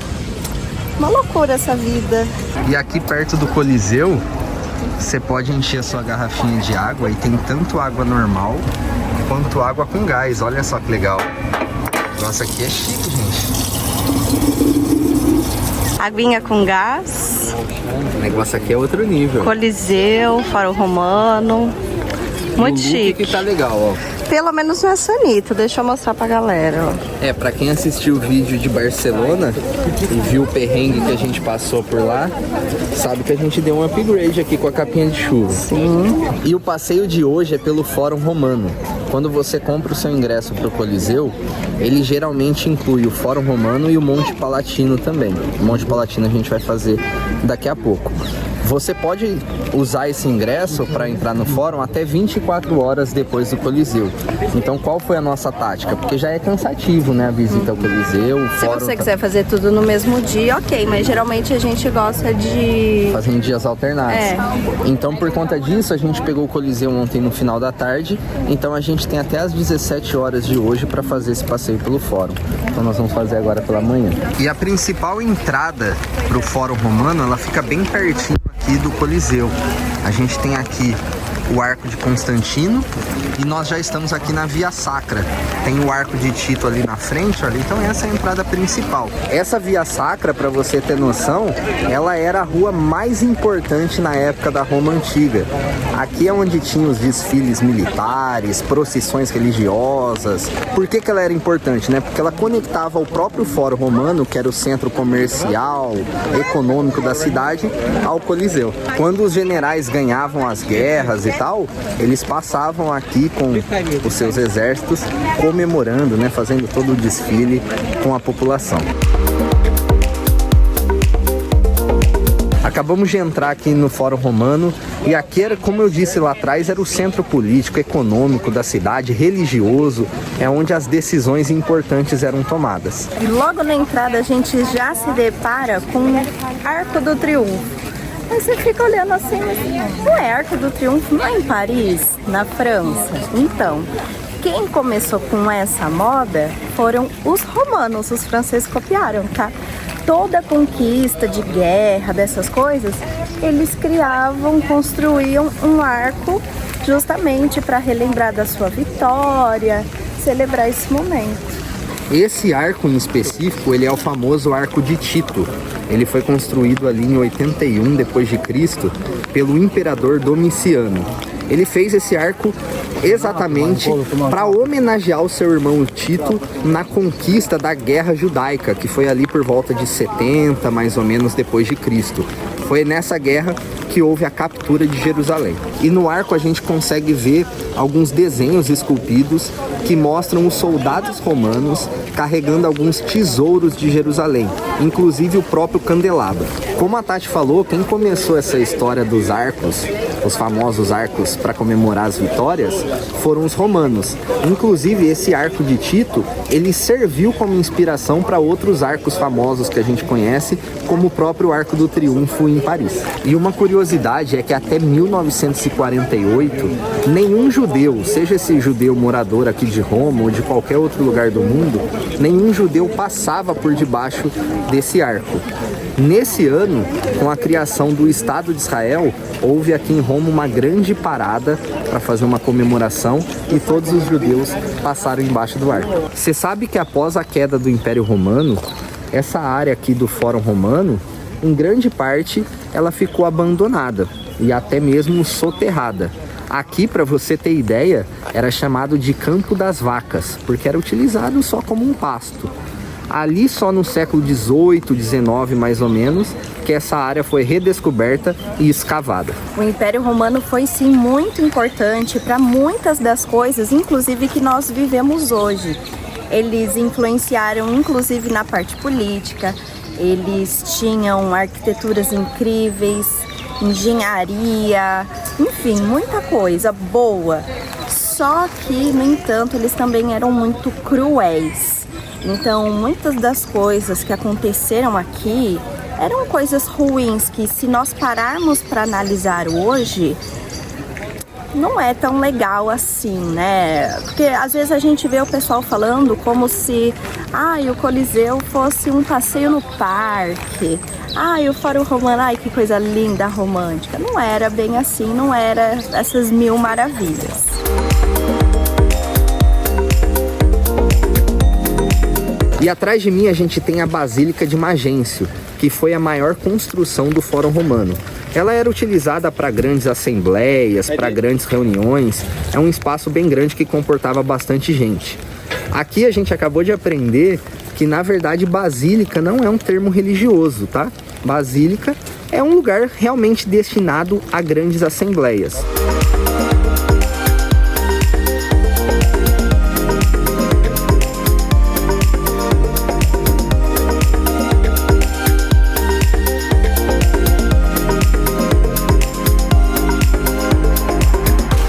Uma loucura essa vida. E aqui perto do Coliseu, você pode encher a sua garrafinha de água e tem tanto água normal quanto água com gás. Olha só que legal. Gosto negócio aqui é chique, gente. Aguinha com gás. O negócio aqui é outro nível. Coliseu, Fórum Romano. Muito chique. Que tá legal, ó. Pelo menos não é sanito, deixa eu mostrar pra galera, ó. Pra quem assistiu o vídeo de Barcelona e viu o perrengue que a gente passou por lá, sabe que a gente deu um upgrade aqui com a capinha de chuva. Sim. E o passeio de hoje é pelo Fórum Romano. Quando você compra o seu ingresso pro Coliseu, ele geralmente inclui o Fórum Romano e o Monte Palatino também. O Monte Palatino a gente vai fazer daqui a pouco. Você pode usar esse ingresso para entrar no fórum até 24 horas depois do Coliseu. Então, qual foi a nossa tática? Porque já é cansativo, né, a visita ao Coliseu, o fórum. Se você quiser fazer tudo no mesmo dia, ok, mas geralmente a gente gosta de fazer em dias alternados. Então, por conta disso, a gente pegou o Coliseu ontem no final da tarde. Então, a gente tem até as 17 horas de hoje para fazer esse passeio pelo fórum. Então, nós vamos fazer agora pela manhã. E a principal entrada para o Fórum Romano, ela fica bem pertinho aqui do Coliseu. A gente tem aqui o Arco de Constantino e nós já estamos aqui na Via Sacra. Tem o Arco de Tito ali na frente, olha, então essa é a entrada principal. Essa Via Sacra, para você ter noção, ela era a rua mais importante na época da Roma Antiga. Aqui é onde tinha os desfiles militares, procissões religiosas. Por que ela era importante, né? Porque ela conectava o próprio Fórum Romano, que era o centro comercial, econômico da cidade, ao Coliseu. Quando os generais ganhavam as guerras e tal, eles passavam aqui com os seus exércitos comemorando, né, fazendo todo o desfile com a população. Acabamos de entrar aqui no Fórum Romano e aqui era, como eu disse lá atrás, era o centro político, econômico da cidade, religioso, é onde as decisões importantes eram tomadas. E logo na entrada a gente já se depara com o Arco do Triunfo. Aí você fica olhando assim, mas não é Arco do Triunfo, não é em Paris, na França? Então, quem começou com essa moda foram os romanos, os franceses copiaram, tá? Toda a conquista de guerra, dessas coisas, eles criavam, construíam um arco justamente para relembrar da sua vitória, celebrar esse momento. Esse arco em específico, ele é o famoso Arco de Tito. Ele foi construído ali em 81 d.C. pelo imperador Domiciano. Ele fez esse arco exatamente para homenagear o seu irmão Tito na conquista da Guerra Judaica, que foi ali por volta de 70, mais ou menos, depois de Cristo. Foi nessa guerra que houve a captura de Jerusalém. E no arco a gente consegue ver alguns desenhos esculpidos que mostram os soldados romanos carregando alguns tesouros de Jerusalém, inclusive o próprio candelabro. Como a Tati falou, quem começou essa história dos arcos, os famosos arcos para comemorar as vitórias, foram os romanos. Inclusive esse arco de Tito, ele serviu como inspiração para outros arcos famosos que a gente conhece, como o próprio Arco do Triunfo em Paris. E uma curiosidade é que até 1948, nenhum judeu, seja esse judeu morador aqui de Roma ou de qualquer outro lugar do mundo, nenhum judeu passava por debaixo desse arco. Nesse ano, com a criação do Estado de Israel, houve aqui em Roma uma grande parada para fazer uma comemoração e todos os judeus passaram embaixo do arco. Você sabe que após a queda do Império Romano, essa área aqui do Fórum Romano, em grande parte, ela ficou abandonada e até mesmo soterrada. Aqui, para você ter ideia, era chamado de Campo das Vacas, porque era utilizado só como um pasto. Ali só no século XVIII, XIX mais ou menos, que essa área foi redescoberta e escavada. O Império Romano foi sim muito importante para muitas das coisas, inclusive que nós vivemos hoje. Eles influenciaram inclusive na parte política, eles tinham arquiteturas incríveis, engenharia, enfim, muita coisa boa. Só que, no entanto, eles também eram muito cruéis. Então, muitas das coisas que aconteceram aqui eram coisas ruins que, se nós pararmos para analisar hoje, não é tão legal assim, né? Porque às vezes a gente vê o pessoal falando como se o Coliseu fosse um passeio no parque. O Fórum Romano, que coisa linda, romântica. Não era bem assim, não era essas mil maravilhas. E atrás de mim a gente tem a Basílica de Magêncio, que foi a maior construção do Fórum Romano. Ela era utilizada para grandes assembleias, para grandes reuniões. É um espaço bem grande que comportava bastante gente. Aqui a gente acabou de aprender que, na verdade, basílica não é um termo religioso, tá? Basílica é um lugar realmente destinado a grandes assembleias.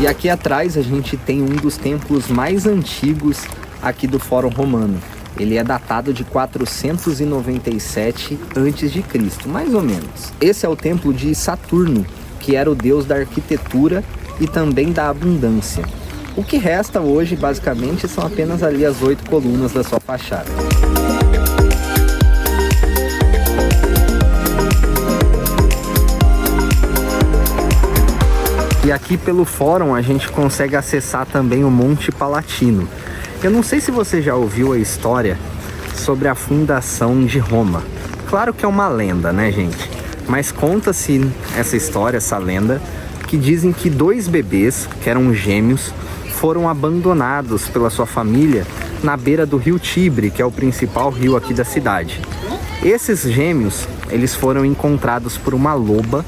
E aqui atrás a gente tem um dos templos mais antigos aqui do Fórum Romano. Ele é datado de 497 a.C., mais ou menos. Esse é o templo de Saturno, que era o deus da arquitetura e também da abundância. O que resta hoje, basicamente, são apenas ali as 8 colunas da sua fachada. E aqui pelo fórum a gente consegue acessar também o Monte Palatino. Eu não sei se você já ouviu a história sobre a fundação de Roma. Claro que é uma lenda, né, gente? Mas conta-se essa história, essa lenda, que dizem que 2 bebês, que eram gêmeos, foram abandonados pela sua família na beira do rio Tibre, que é o principal rio aqui da cidade. Esses gêmeos, eles foram encontrados por uma loba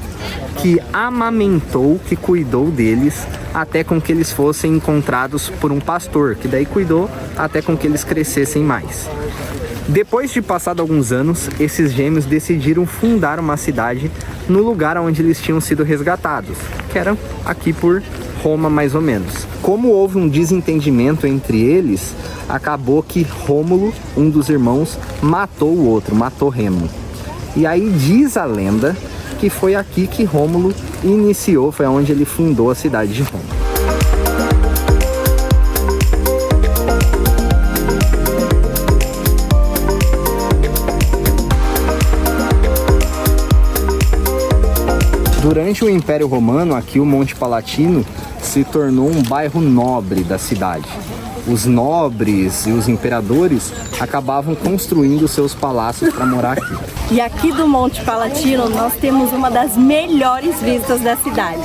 que amamentou, que cuidou deles, até com que eles fossem encontrados por um pastor, que daí cuidou até com que eles crescessem mais. Depois de passado alguns anos, esses gêmeos decidiram fundar uma cidade no lugar onde eles tinham sido resgatados, que era aqui por Roma, mais ou menos. Como houve um desentendimento entre eles, acabou que Rômulo, um dos irmãos, matou o outro, matou Remo. E aí diz a lenda que foi aqui que Rômulo iniciou, foi onde ele fundou a cidade de Roma. Durante o Império Romano, aqui o Monte Palatino se tornou um bairro nobre da cidade. Os nobres e os imperadores acabavam construindo seus palácios para morar aqui. E aqui do Monte Palatino nós temos uma das melhores vistas da cidade.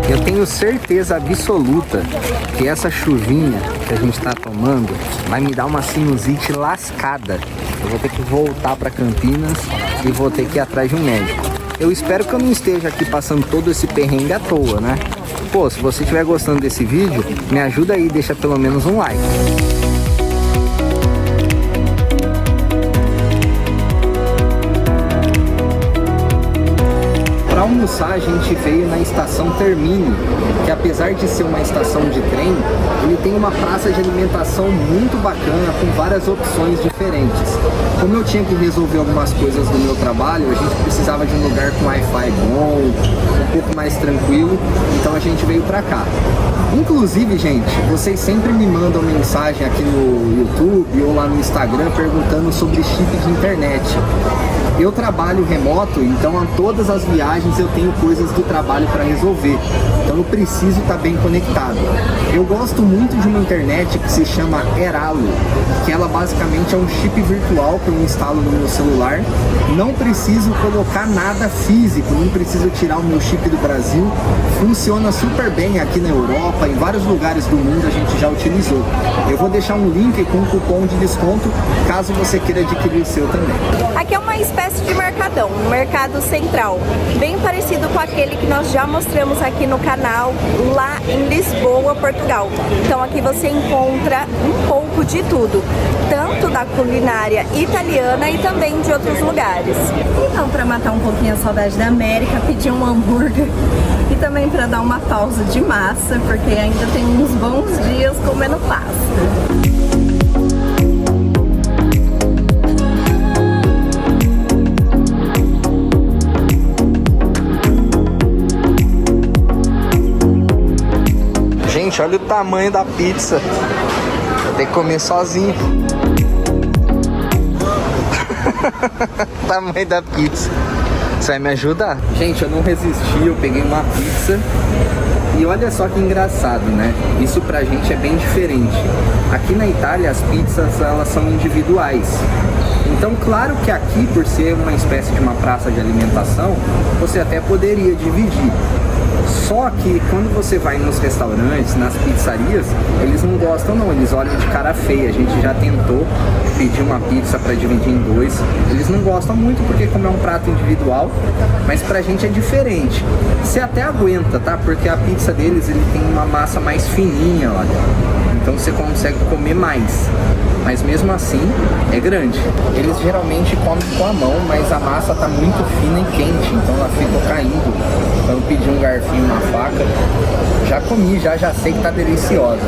Eu tenho certeza absoluta que essa chuvinha que a gente está tomando vai me dar uma sinusite lascada. Eu vou ter que voltar para Campinas e vou ter que ir atrás de um médico. Eu espero que eu não esteja aqui passando todo esse perrengue à toa, né? Pô, se você estiver gostando desse vídeo, me ajuda aí, deixa pelo menos um like. Para almoçar, a gente veio na estação Termini, que apesar de ser uma estação de trem, ele tem uma praça de alimentação muito bacana, com várias opções diferentes. Como eu tinha que resolver algumas coisas do meu trabalho, a gente precisava de um lugar com Wi-Fi bom, um pouco mais tranquilo, então a gente veio para cá. Inclusive, gente, vocês sempre me mandam mensagem aqui no YouTube ou lá no Instagram perguntando sobre chip de internet. Eu trabalho remoto, então a todas as viagens eu tenho coisas do trabalho para resolver. Então eu preciso estar bem conectado. Eu gosto muito de uma internet que se chama Airalo, que ela basicamente é um chip virtual que eu instalo no meu celular. Não preciso colocar nada físico, não preciso tirar o meu chip do Brasil. Funciona super bem aqui na Europa, em vários lugares do mundo a gente já utilizou. Eu vou deixar um link com um cupom de desconto, caso você queira adquirir o seu também. Aqui é uma espécie de mercadão, um mercado central, bem parecido com aquele que nós já mostramos aqui no canal, lá em Lisboa, Portugal. Então aqui você encontra um pouco de tudo, tanto da culinária italiana e também de outros lugares. Então, para matar um pouquinho a saudade da América, pedi um hambúrguer e também para dar uma pausa de massa, porque ainda tem uns bons dias comendo pasta. Gente, olha o tamanho da pizza. Vou ter que comer sozinho. Tamanho da pizza. Você vai me ajudar? Gente, eu não resisti, eu peguei uma pizza. E olha só que engraçado, né? Isso pra gente é bem diferente. Aqui na Itália as pizzas elas são individuais. Então claro que aqui, por ser uma espécie de uma praça de alimentação, você até poderia dividir. Só que quando você vai nos restaurantes, nas pizzarias, eles não gostam não, eles olham de cara feia. A gente já tentou pedir uma pizza para dividir em dois, eles não gostam muito porque como é um prato individual, mas pra gente é diferente. Você até aguenta, tá? Porque a pizza deles, ele tem uma massa mais fininha lá dentro. Então você consegue comer mais, mas mesmo assim é grande. Eles geralmente comem com a mão, mas a massa tá muito fina e quente, então ela fica caindo. Então eu pedi um garfinho, uma faca, já comi, já sei que tá deliciosa.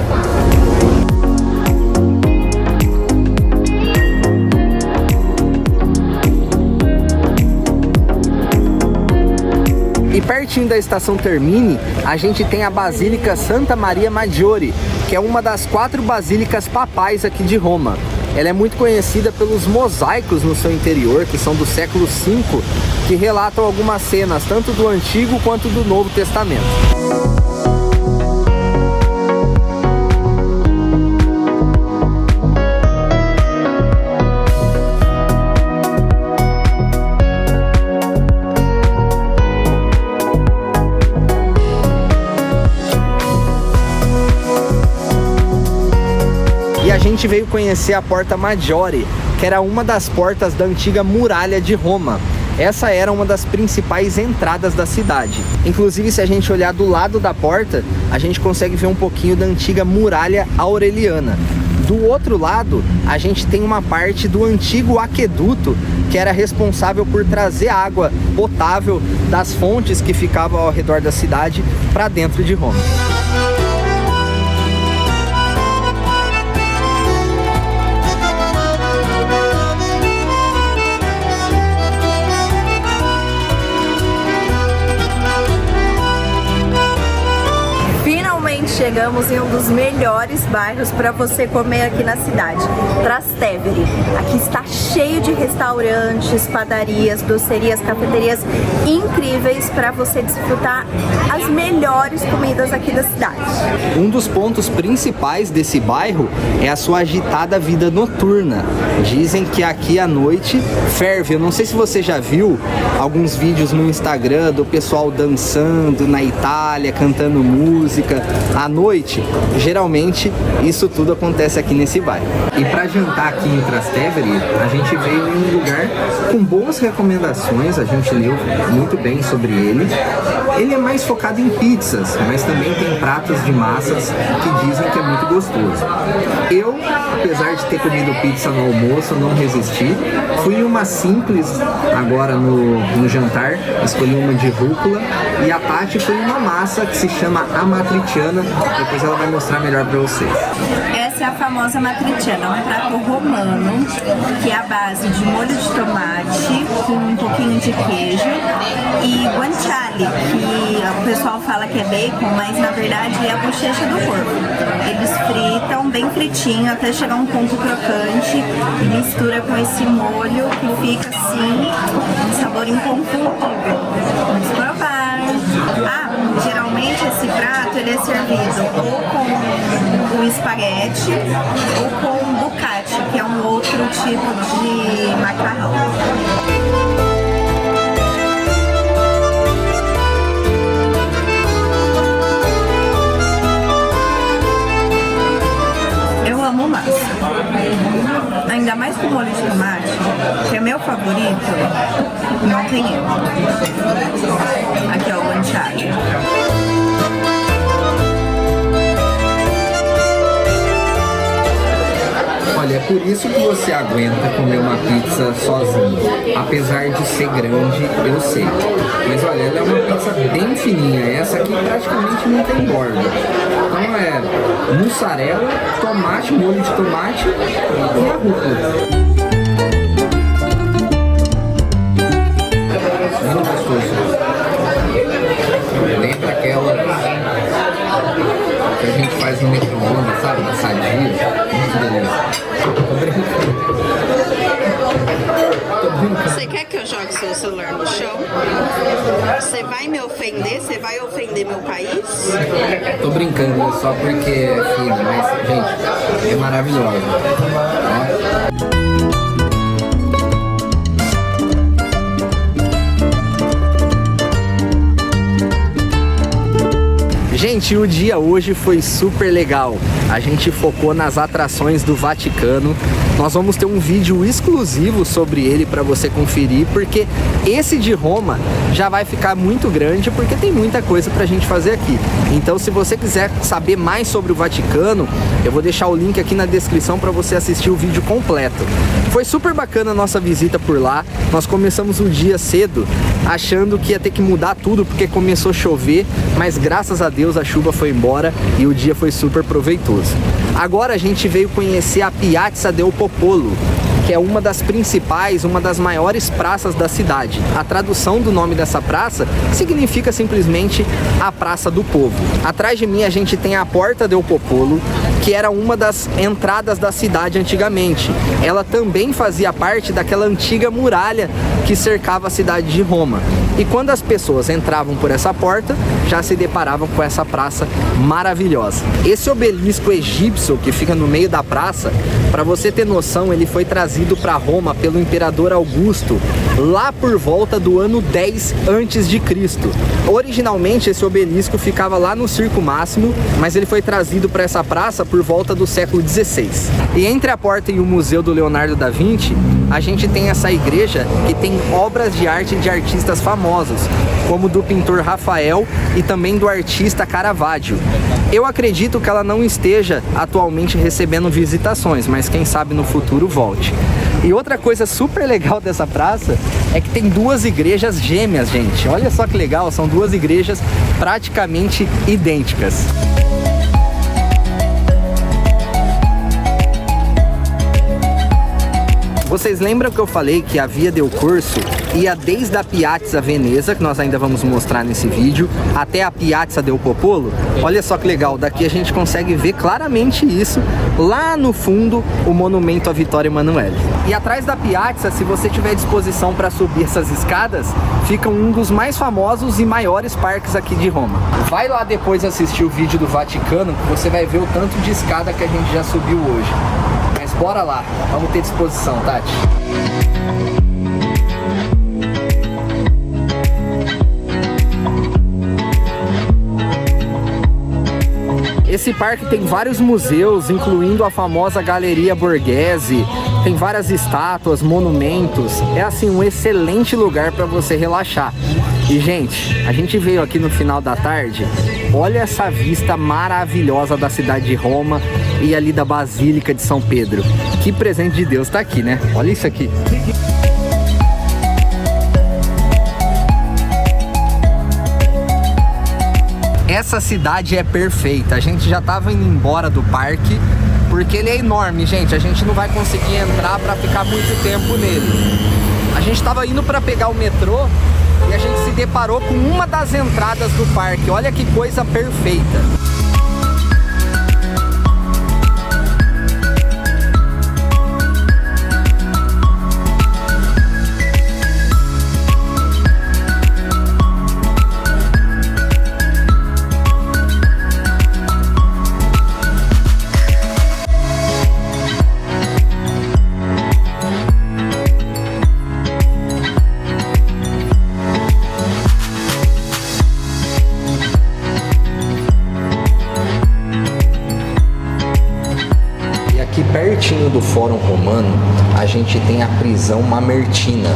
E pertinho da estação Termini, a gente tem a Basílica Santa Maria Maggiore, que é uma das 4 basílicas papais aqui de Roma. Ela é muito conhecida pelos mosaicos no seu interior, que são do século V, que relatam algumas cenas, tanto do Antigo quanto do Novo Testamento. E a gente veio conhecer a Porta Maggiore, que era uma das portas da antiga muralha de Roma. Essa era uma das principais entradas da cidade. Inclusive, se a gente olhar do lado da porta, a gente consegue ver um pouquinho da antiga muralha aureliana. Do outro lado, a gente tem uma parte do antigo aqueduto, que era responsável por trazer água potável das fontes que ficavam ao redor da cidade para dentro de Roma. Chegamos em um dos melhores bairros para você comer aqui na cidade, Trastevere. Aqui está cheio de restaurantes, padarias, docerias, cafeterias incríveis para você desfrutar as melhores comidas aqui da cidade. Um dos pontos principais desse bairro é a sua agitada vida noturna. Dizem que aqui à noite ferve. Eu não sei se você já viu alguns vídeos no Instagram do pessoal dançando na Itália, cantando música. À noite, geralmente, isso tudo acontece aqui nesse bairro. E para jantar aqui em Trastevere, a gente veio em um lugar com boas recomendações, a gente leu muito bem sobre ele. Ele é mais focado em pizzas, mas também tem pratos de massas que dizem que é muito gostoso. Eu, apesar de ter comido pizza no almoço, não resisti. Fui uma simples agora no jantar, escolhi uma de rúcula, e a Paty foi uma massa que se chama amatriciana. Depois ela vai mostrar melhor pra vocês. Essa é a famosa matriciana, um prato romano que é a base de molho de tomate com um pouquinho de queijo e guanciale, que o pessoal fala que é bacon, mas na verdade é a bochecha do porco. Eles fritam bem fritinho até chegar a um ponto crocante e mistura com esse molho que fica assim, um sabor inconfundível. Vamos provar! Geralmente esse prato ele é servido ou com o espaguete ou com o bucate, que é um outro tipo de macarrão. Eu amo massa, ainda mais com molho de tomate, que é meu favorito, não tem erro. Aqui é o guanciale. Olha, é por isso que você aguenta comer uma pizza sozinho. Apesar de ser grande, eu sei. Mas olha, ela é uma pizza bem fininha. Essa aqui praticamente não tem borda. Então é mussarela, tomate, molho de tomate e a rúcula. Muito gostoso. Lembra aquela que a gente faz no micro-ondas, sabe? Na sadia. Muito delícia. Tô brincando. Você quer que eu jogue seu celular no chão? Você vai me ofender? Você vai ofender meu país? Tô brincando, só porque é filho, mas, gente, é maravilhoso. Gente, o dia hoje foi super legal. A gente focou nas atrações do Vaticano. Nós vamos ter um vídeo exclusivo sobre ele para você conferir, porque esse de Roma já vai ficar muito grande, porque tem muita coisa pra gente fazer aqui. Então, se você quiser saber mais sobre o Vaticano, eu vou deixar o link aqui na descrição para você assistir o vídeo completo. Foi super bacana a nossa visita por lá. Nós começamos o dia cedo, achando que ia ter que mudar tudo, porque começou a chover, mas graças a Deus a chuva foi embora e o dia foi super proveitoso. Agora a gente veio conhecer a Piazza del Popolo, que é uma das principais, uma das maiores praças da cidade. A tradução do nome dessa praça significa simplesmente a Praça do Povo. Atrás de mim a gente tem a Porta del Popolo, que era uma das entradas da cidade antigamente. Ela também fazia parte daquela antiga muralha que cercava a cidade de Roma. E quando as pessoas entravam por essa porta, já se deparavam com essa praça maravilhosa. Esse obelisco egípcio que fica no meio da praça, para você ter noção, ele foi trazido para Roma pelo imperador Augusto lá por volta do ano 10 a.C. Originalmente esse obelisco ficava lá no Circo Máximo, mas ele foi trazido para essa praça por volta do século XVI. E entre a porta e o Museu do Leonardo da Vinci, a gente tem essa igreja que tem obras de arte de artistas famosos, como do pintor Rafael e também do artista Caravaggio. Eu acredito que ela não esteja atualmente recebendo visitações, mas quem sabe no futuro volte. E outra coisa super legal dessa praça é que tem duas igrejas gêmeas, gente. Olha só que legal, são duas igrejas praticamente idênticas. Vocês lembram que eu falei que a Via del Corso ia desde a Piazza Veneza, que nós ainda vamos mostrar nesse vídeo, até a Piazza del Popolo? Olha só que legal, daqui a gente consegue ver claramente isso, lá no fundo, o monumento à Vittorio Emanuele. E atrás da Piazza, se você tiver disposição para subir essas escadas, fica um dos mais famosos e maiores parques aqui de Roma. Vai lá depois assistir o vídeo do Vaticano, que você vai ver o tanto de escada que a gente já subiu hoje. Mas bora lá, vamos ter disposição, Tati. Esse parque tem vários museus, incluindo a famosa Galeria Borghese, tem várias estátuas, monumentos, é assim um excelente lugar para você relaxar. E gente, a gente veio aqui no final da tarde, olha essa vista maravilhosa da cidade de Roma e ali da Basílica de São Pedro. Que presente de Deus tá aqui, né? Olha isso aqui. Essa cidade é perfeita. A gente já tava indo embora do parque porque ele é enorme, gente. A gente não vai conseguir entrar para ficar muito tempo nele. A gente tava indo para pegar o metrô e a gente se deparou com uma das entradas do parque. Olha que coisa perfeita. Pertinho do Fórum Romano, a gente tem a prisão Mamertina.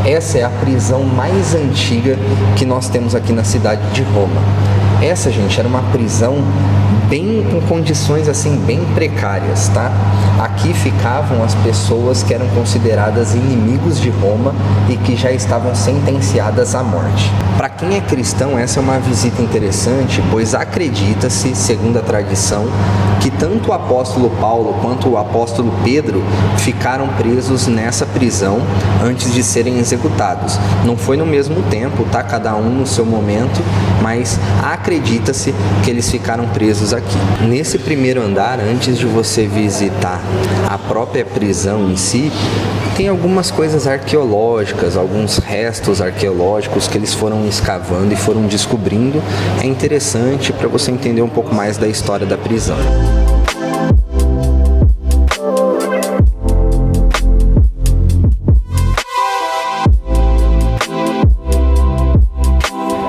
Essa é a prisão mais antiga que nós temos aqui na cidade de Roma. Essa, gente, era uma prisão bem com condições assim bem precárias, tá? Aqui ficavam as pessoas que eram consideradas inimigos de Roma e que já estavam sentenciadas à morte. Para quem é cristão, essa é uma visita interessante, pois acredita-se, segundo a tradição, que tanto o apóstolo Paulo quanto o apóstolo Pedro ficaram presos nessa prisão antes de serem executados. Não foi no mesmo tempo, tá? Cada um no seu momento, mas acredita-se que eles ficaram presos aqui. Nesse primeiro andar, antes de você visitar a própria prisão em si, tem algumas coisas arqueológicas, alguns restos arqueológicos que eles foram escavando e foram descobrindo. É interessante para você entender um pouco mais da história da prisão.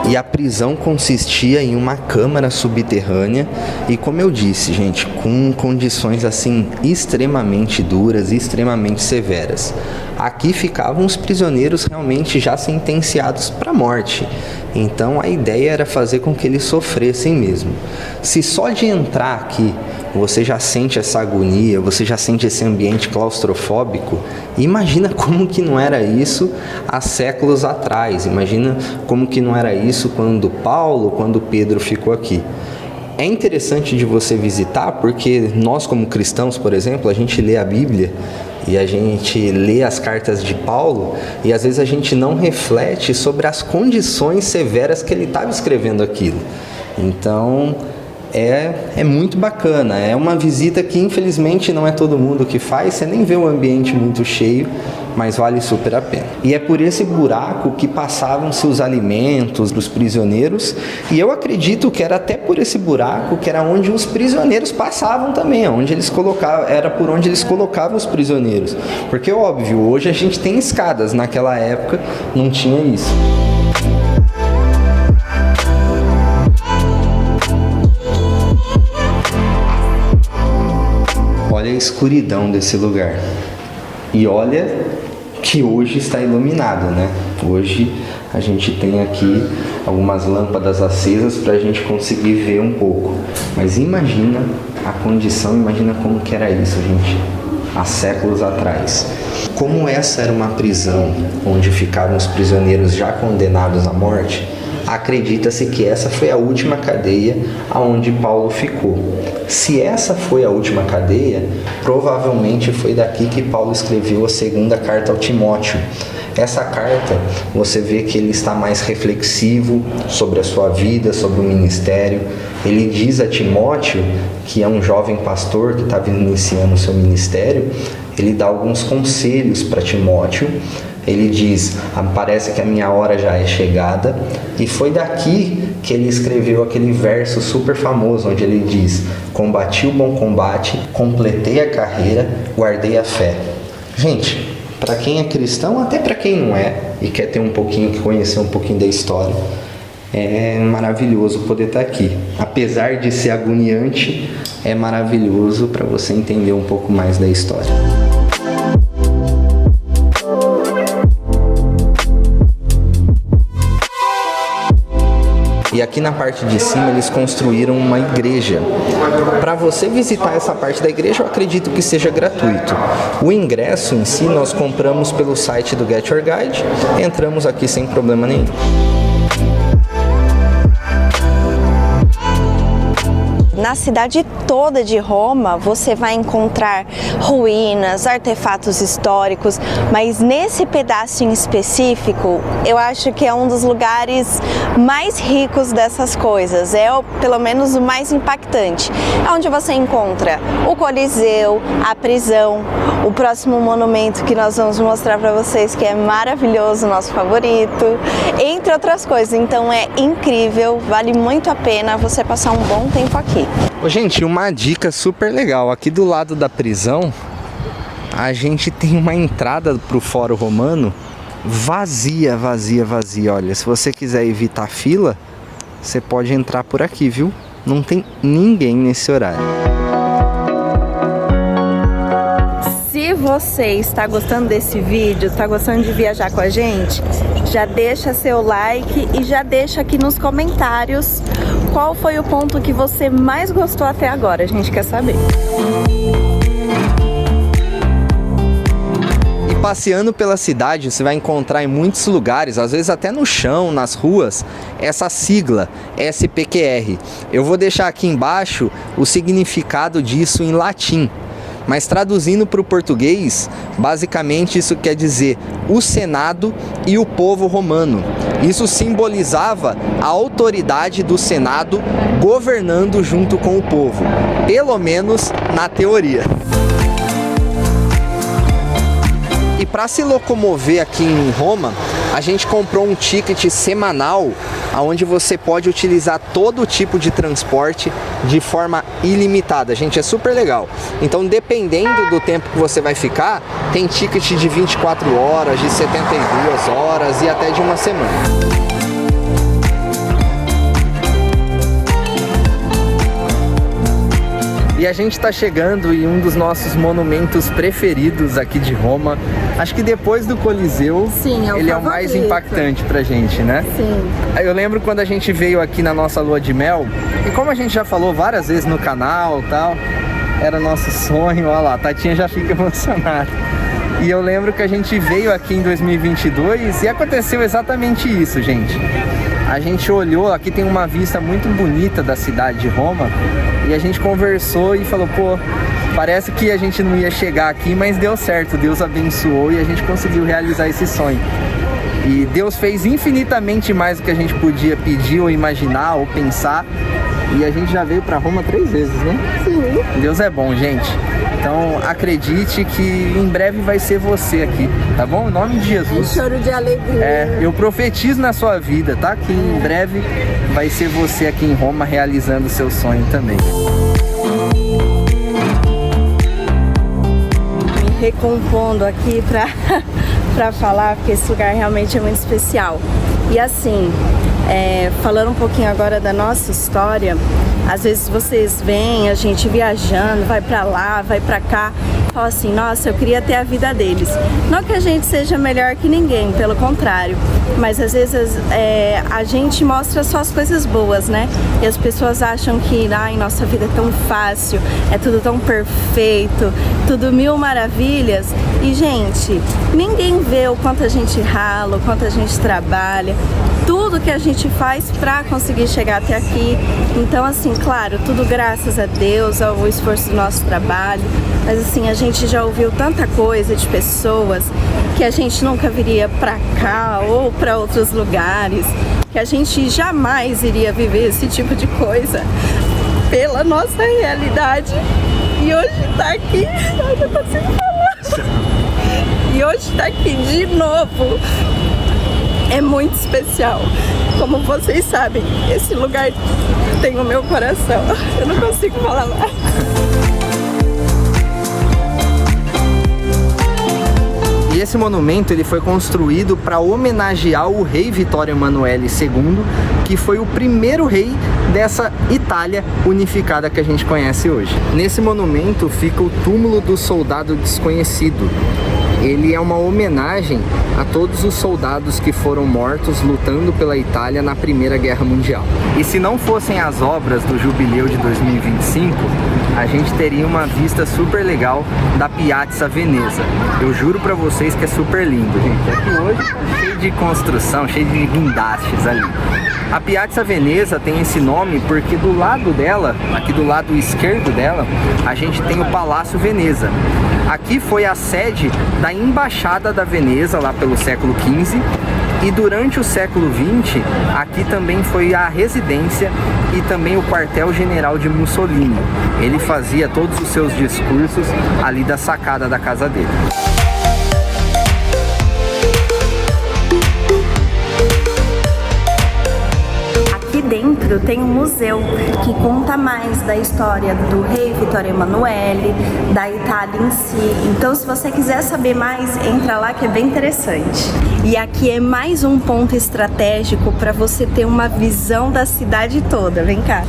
E a prisão consistia em uma câmara subterrânea e, como eu disse, gente, com condições assim extremamente duras, extremamente severas. Aqui ficavam os prisioneiros realmente já sentenciados para a morte. Então a ideia era fazer com que eles sofressem mesmo. Se só de entrar aqui você já sente essa agonia, você já sente esse ambiente claustrofóbico, imagina como que não era isso há séculos atrás, imagina como que não era isso quando Paulo, quando Pedro ficou aqui. É interessante de você visitar porque nós como cristãos, por exemplo, a gente lê a Bíblia e a gente lê as cartas de Paulo e às vezes a gente não reflete sobre as condições severas que ele estava escrevendo aquilo. Então é muito bacana, é uma visita que infelizmente não é todo mundo que faz, você nem vê um ambiente muito cheio, mas vale super a pena. E é por esse buraco que passavam-se os alimentos dos prisioneiros, e eu acredito que era até por esse buraco que era onde os prisioneiros passavam também, onde eles colocavam, era por onde eles colocavam os prisioneiros. Porque óbvio, hoje a gente tem escadas, naquela época não tinha isso. Olha a escuridão desse lugar. E olha que hoje está iluminado, né? Hoje a gente tem aqui algumas lâmpadas acesas para a gente conseguir ver um pouco. Mas imagina a condição, imagina como que era isso, gente, há séculos atrás. Como essa era uma prisão onde ficavam os prisioneiros já condenados à morte, acredita-se que essa foi a última cadeia aonde Paulo ficou. Se essa foi a última cadeia, provavelmente foi daqui que Paulo escreveu a segunda carta ao Timóteo. Essa carta, você vê que ele está mais reflexivo sobre a sua vida, sobre o ministério. Ele diz a Timóteo, que é um jovem pastor que estava iniciando o seu ministério, ele dá alguns conselhos para Timóteo. Ele diz, parece que a minha hora já é chegada, e foi daqui que ele escreveu aquele verso super famoso, onde ele diz, combati o bom combate, completei a carreira, guardei a fé. Gente, para quem é cristão, até para quem não é, e quer ter um pouquinho, que conhecer um pouquinho da história, é maravilhoso poder estar aqui. Apesar de ser agoniante, é maravilhoso para você entender um pouco mais da história. E aqui na parte de cima eles construíram uma igreja. Para você visitar essa parte da igreja, eu acredito que seja gratuito. O ingresso em si nós compramos pelo site do Get Your Guide, entramos aqui sem problema nenhum. Na cidade toda de Roma, você vai encontrar ruínas, artefatos históricos, mas nesse pedaço em específico, eu acho que é um dos lugares mais ricos dessas coisas, pelo menos o mais impactante. É onde você encontra o Coliseu, a prisão, o próximo monumento que nós vamos mostrar para vocês, que é maravilhoso, nosso favorito, entre outras coisas. Então é incrível, vale muito a pena você passar um bom tempo aqui. Gente, uma dica super legal, aqui do lado da prisão a gente tem uma entrada para o Fórum Romano vazia, olha, se você quiser evitar fila, você pode entrar por aqui, viu? Não tem ninguém nesse horário. Se você está gostando desse vídeo, está gostando de viajar com a gente, já deixa seu like e já deixa aqui nos comentários qual foi o ponto que você mais gostou até agora, a gente quer saber. E passeando pela cidade, você vai encontrar em muitos lugares, às vezes até no chão, nas ruas, essa sigla SPQR. Eu vou deixar aqui embaixo o significado disso em latim. Mas traduzindo para o português, basicamente isso quer dizer o Senado e o povo romano. Isso simbolizava a autoridade do Senado governando junto com o povo, pelo menos na teoria. E para se locomover aqui em Roma, a gente comprou um ticket semanal, onde você pode utilizar todo tipo de transporte de forma ilimitada. Gente, é super legal. Então, dependendo do tempo que você vai ficar, tem ticket de 24 horas, de 72 horas e até de uma semana. E a gente está chegando em um dos nossos monumentos preferidos aqui de Roma. Acho que depois do Coliseu, sim, ele é o mais impactante pra gente, né? Sim. Eu lembro quando a gente veio aqui na nossa lua de mel, e como a gente já falou várias vezes no canal e tal, era nosso sonho, olha lá, a Tatinha já fica emocionada. E eu lembro que a gente veio aqui em 2022 e aconteceu exatamente isso, gente. A gente olhou, aqui tem uma vista muito bonita da cidade de Roma, e a gente conversou e falou, pô, parece que a gente não ia chegar aqui, mas deu certo, Deus abençoou e a gente conseguiu realizar esse sonho. E Deus fez infinitamente mais do que a gente podia pedir ou imaginar ou pensar, e a gente já veio para Roma 3 vezes, né? Sim. Deus é bom, gente. Então acredite que em breve vai ser você aqui, tá bom? Em nome de Jesus. Choro de alegria. Eu profetizo na sua vida, tá? Que em breve vai ser você aqui em Roma realizando o seu sonho também. Me recompondo aqui pra falar, porque esse lugar realmente é muito especial. E assim, falando um pouquinho agora da nossa história, às vezes vocês veem a gente viajando, vai pra lá, vai pra cá, fala assim, nossa, eu queria ter a vida deles. Não que a gente seja melhor que ninguém, pelo contrário, mas às vezes a gente mostra só as coisas boas, né? E as pessoas acham que, ai, nossa vida é tão fácil, é tudo tão perfeito, tudo mil maravilhas. E, gente, ninguém vê o quanto a gente rala, o quanto a gente trabalha, tudo que a gente faz pra conseguir chegar até aqui. Então, assim, claro, tudo graças a Deus, ao esforço do nosso trabalho, mas assim, a gente já ouviu tanta coisa de pessoas que a gente nunca viria pra cá ou pra outros lugares, que a gente jamais iria viver esse tipo de coisa pela nossa realidade. E hoje tá aqui, eu não consigo falar. E hoje tá aqui de novo. É muito especial. Como vocês sabem, esse lugar tem o meu coração. Eu não consigo falar mais. E esse monumento ele foi construído para homenagear o rei Vittorio Emanuele II, que foi o primeiro rei dessa Itália unificada que a gente conhece hoje. Nesse monumento fica o túmulo do soldado desconhecido. Ele é uma homenagem a todos os soldados que foram mortos lutando pela Itália na Primeira Guerra Mundial. E se não fossem as obras do Jubileu de 2025, a gente teria uma vista super legal da Piazza Veneza. Eu juro pra vocês que é super lindo, gente. Aqui hoje tá cheio de construção, cheio de guindastes ali. A Piazza Veneza tem esse nome porque do lado dela, aqui do lado esquerdo dela, a gente tem o Palácio Veneza. Aqui foi a sede da Embaixada da Veneza, lá pelo século XV, e durante o século XX, aqui também foi a residência e também o quartel-general de Mussolini. Ele fazia todos os seus discursos ali da sacada da casa dele. Dentro tem um museu que conta mais da história do rei Vittorio Emanuele, da Itália em si. Então, se você quiser saber mais, entra lá que é bem interessante. E aqui é mais um ponto estratégico para você ter uma visão da cidade toda. Vem cá.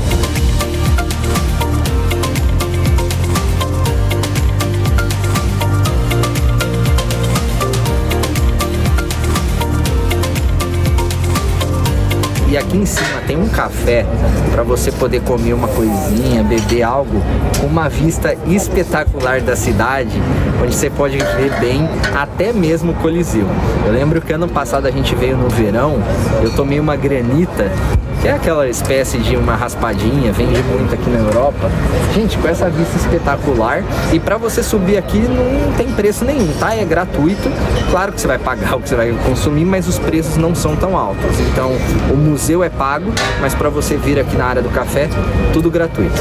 E aqui em cima tem um café para você poder comer uma coisinha, beber algo, com uma vista espetacular da cidade, onde você pode ver bem até mesmo o Coliseu. Eu lembro que ano passado a gente veio no verão, eu tomei uma granita que é aquela espécie de uma raspadinha, vende muito aqui na Europa. Gente, com essa vista espetacular, e para você subir aqui não tem preço nenhum, tá? É gratuito. Claro que você vai pagar o que você vai consumir, mas os preços não são tão altos. Então, o museu é pago, mas para você vir aqui na área do café, tudo gratuito.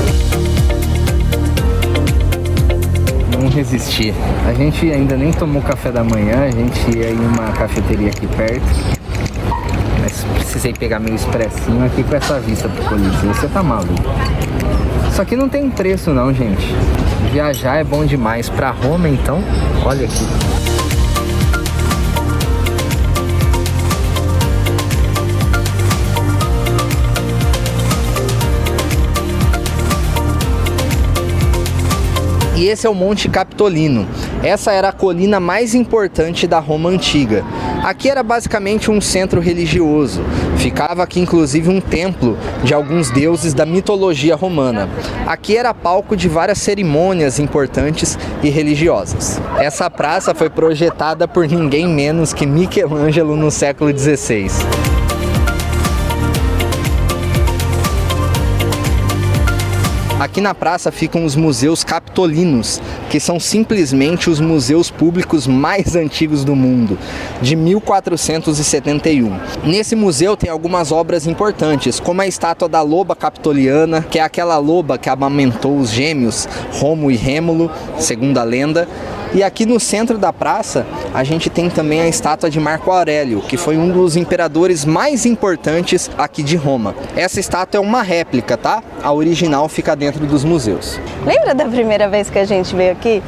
Não resistir. A gente ainda nem tomou café da manhã, a gente ia em uma cafeteria aqui perto, mas precisei pegar meu expressinho aqui com essa vista pro Coliseu. Você tá maluco? Isso aqui não tem preço não, gente. Viajar é bom demais. Pra Roma, então, olha aqui. E esse é o Monte Capitolino. Essa era a colina mais importante da Roma antiga. Aqui era basicamente um centro religioso. Ficava aqui inclusive um templo de alguns deuses da mitologia romana. Aqui era palco de várias cerimônias importantes e religiosas. Essa praça foi projetada por ninguém menos que Michelangelo no século XVI. Aqui na praça ficam os museus capitolinos, que são simplesmente os museus públicos mais antigos do mundo, de 1471. Nesse museu tem algumas obras importantes, como a estátua da loba capitoliana, que é aquela loba que amamentou os gêmeos Romo e Rêmulo, segundo a lenda. E aqui no centro da praça, a gente tem também a estátua de Marco Aurélio, que foi um dos imperadores mais importantes aqui de Roma. Essa estátua é uma réplica, tá? A original fica dentro dos museus. Lembra da primeira vez que a gente veio aqui?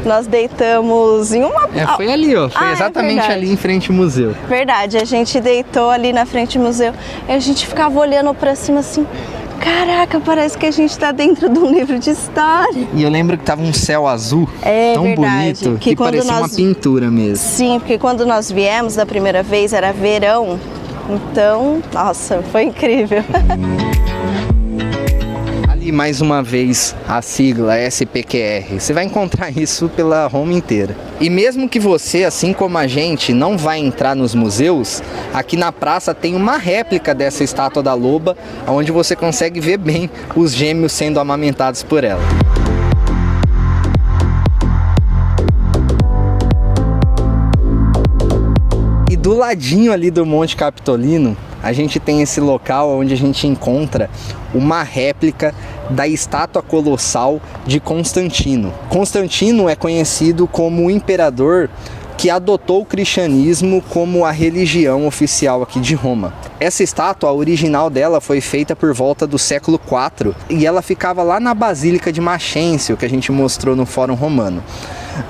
Nós deitamos em uma... Foi ali, ó. Foi exatamente ali em frente ao museu. Verdade, a gente deitou ali na frente do museu e a gente ficava olhando pra cima assim... Caraca, parece que a gente tá dentro de um livro de história. E eu lembro que tava um céu azul tão verdade, bonito que parecia uma pintura mesmo. Sim, porque quando nós viemos da primeira vez era verão. Então, nossa, foi incrível. Ali mais uma vez a sigla SPQR. Você vai encontrar isso pela Roma inteira. E mesmo que você, assim como a gente, não vai entrar nos museus, aqui na praça tem uma réplica dessa estátua da loba, onde você consegue ver bem os gêmeos sendo amamentados por ela. E do ladinho ali do Monte Capitolino, a gente tem esse local onde a gente encontra uma réplica da estátua colossal de Constantino. Constantino é conhecido como o imperador que adotou o cristianismo como a religião oficial aqui de Roma. Essa estátua, a original dela, foi feita por volta do século IV e ela ficava lá na Basílica de Macêncio, que a gente mostrou no Fórum Romano.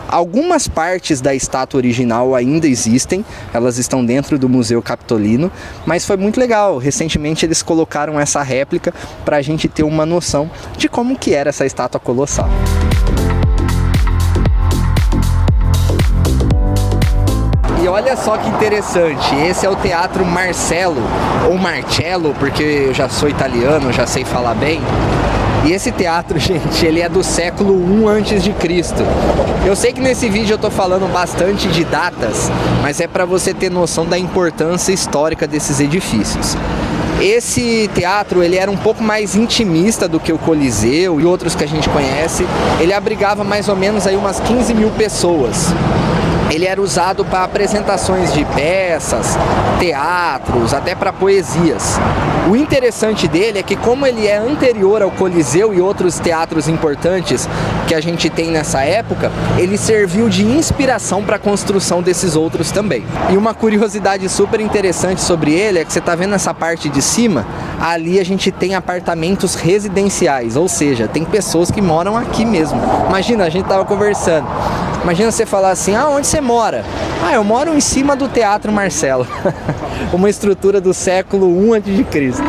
Algumas partes da estátua original ainda existem, elas estão dentro do Museu Capitolino, mas foi muito legal. Recentemente eles colocaram essa réplica para a gente ter uma noção de como que era essa estátua colossal. E olha só que interessante, esse é o Teatro Marcello, ou Marcello, porque eu já sou italiano, já sei falar bem. E esse teatro, gente, ele é do século I a.C. Eu sei que nesse vídeo eu tô falando bastante de datas, mas é para você ter noção da importância histórica desses edifícios. Esse teatro, ele era um pouco mais intimista do que o Coliseu e outros que a gente conhece. Ele abrigava mais ou menos aí umas 15 mil pessoas. Ele era usado para apresentações de peças, teatros, até para poesias. O interessante dele é que, como ele é anterior ao Coliseu e outros teatros importantes que a gente tem nessa época, ele serviu de inspiração para a construção desses outros também. E uma curiosidade super interessante sobre ele é que você está vendo essa parte de cima, ali a gente tem apartamentos residenciais, ou seja, tem pessoas que moram aqui mesmo. Imagina, a gente estava conversando. Imagina você falar assim, onde você mora? Eu moro em cima do Teatro Marcello. Uma estrutura do século I a.C.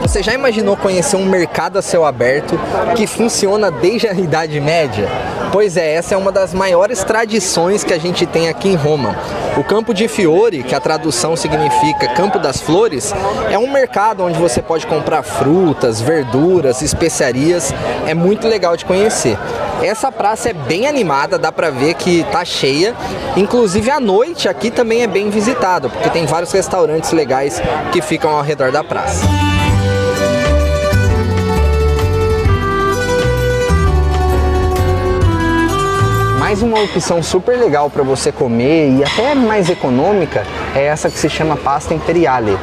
Você Você já imaginou conhecer um mercado a céu aberto que funciona desde a Idade Média? Pois é, essa é uma das maiores tradições que a gente tem aqui em Roma. O Campo di Fiori, que a tradução significa Campo das Flores, é um mercado onde você pode comprar frutas, verduras, especiarias. É muito legal de conhecer. Essa praça é bem animada, dá pra ver que tá cheia. Inclusive à noite aqui também é bem visitado, porque tem vários restaurantes legais que ficam ao redor da praça. Mais uma opção super legal para você comer e até mais econômica é essa que se chama pasta imperiale.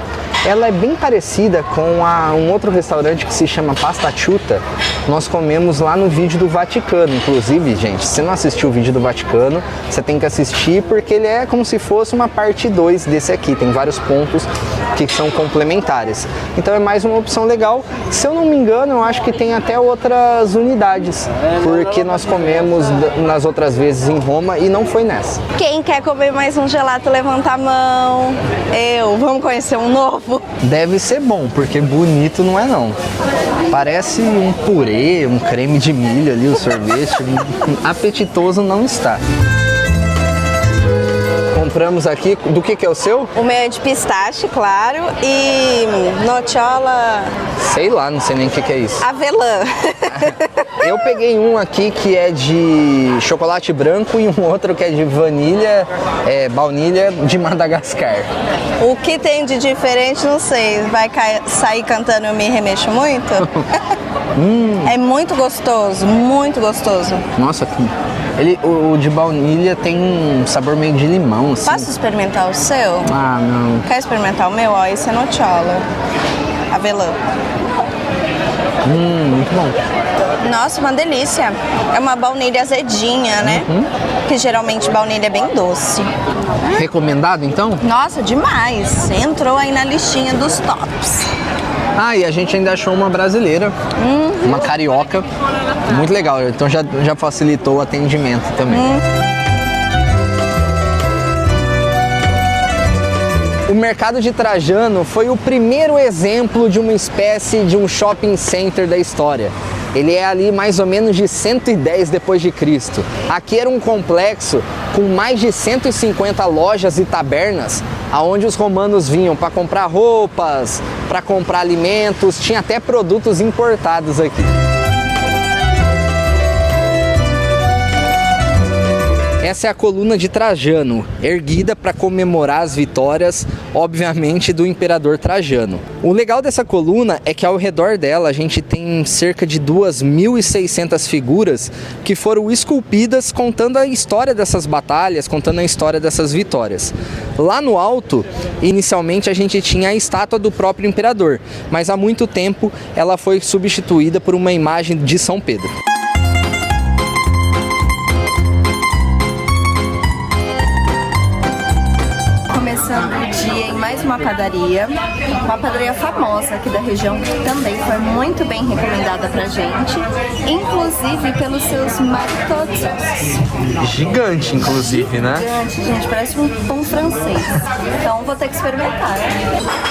Ela é bem parecida com um outro restaurante que se chama Pasta Asciutta. Nós comemos lá no vídeo do Vaticano. Inclusive, gente, se você não assistiu o vídeo do Vaticano, você tem que assistir porque ele é como se fosse uma parte 2 desse aqui. Tem vários pontos que são complementares. Então é mais uma opção legal. Se eu não me engano, eu acho que tem até outras unidades, porque nós comemos nas outras vezes em Roma e não foi nessa. Quem quer comer mais um gelato, levanta a mão. Vamos conhecer um novo? Deve ser bom, porque bonito não é não. Parece um purê, um creme de milho ali, o sorvete. Apetitoso não está. Compramos aqui, do que é o seu? O meu é de pistache, claro, e nocciola... Sei lá, não sei nem o que é isso. Avelã. Eu peguei um aqui que é de chocolate branco e um outro que é de baunilha de Madagascar. O que tem de diferente, não sei. Vai sair cantando Eu Me Remexo Muito? É muito gostoso, muito gostoso. Nossa, o de baunilha tem um sabor meio de limão, assim. Posso experimentar o seu? Ah, não. Quer experimentar o meu? Ó, esse é nocciola. Avelã. Muito bom. Nossa, uma delícia. É uma baunilha azedinha, né? Que geralmente baunilha é bem doce. Recomendado, então? Nossa, demais. Entrou aí na listinha dos tops. Ah, e a gente ainda achou uma brasileira, uma carioca. Muito legal, então já facilitou o atendimento também. O mercado de Trajano foi o primeiro exemplo de uma espécie de um shopping center da história. Ele é ali mais ou menos de 110 depois de Cristo. Aqui era um complexo com mais de 150 lojas e tabernas, aonde os romanos vinham para comprar roupas, para comprar alimentos, tinha até produtos importados aqui. Essa é a coluna de Trajano, erguida para comemorar as vitórias, obviamente, do imperador Trajano. O legal dessa coluna é que ao redor dela a gente tem cerca de 2.600 figuras que foram esculpidas contando a história dessas batalhas, contando a história dessas vitórias. Lá no alto, inicialmente a gente tinha a estátua do próprio imperador, mas há muito tempo ela foi substituída por uma imagem de São Pedro. Começando o dia em mais uma padaria famosa aqui da região, que também foi muito bem recomendada pra gente, inclusive pelos seus maritozos. Gigante, inclusive, né? Gigante, gente, parece um pão francês. Então vou ter que experimentar.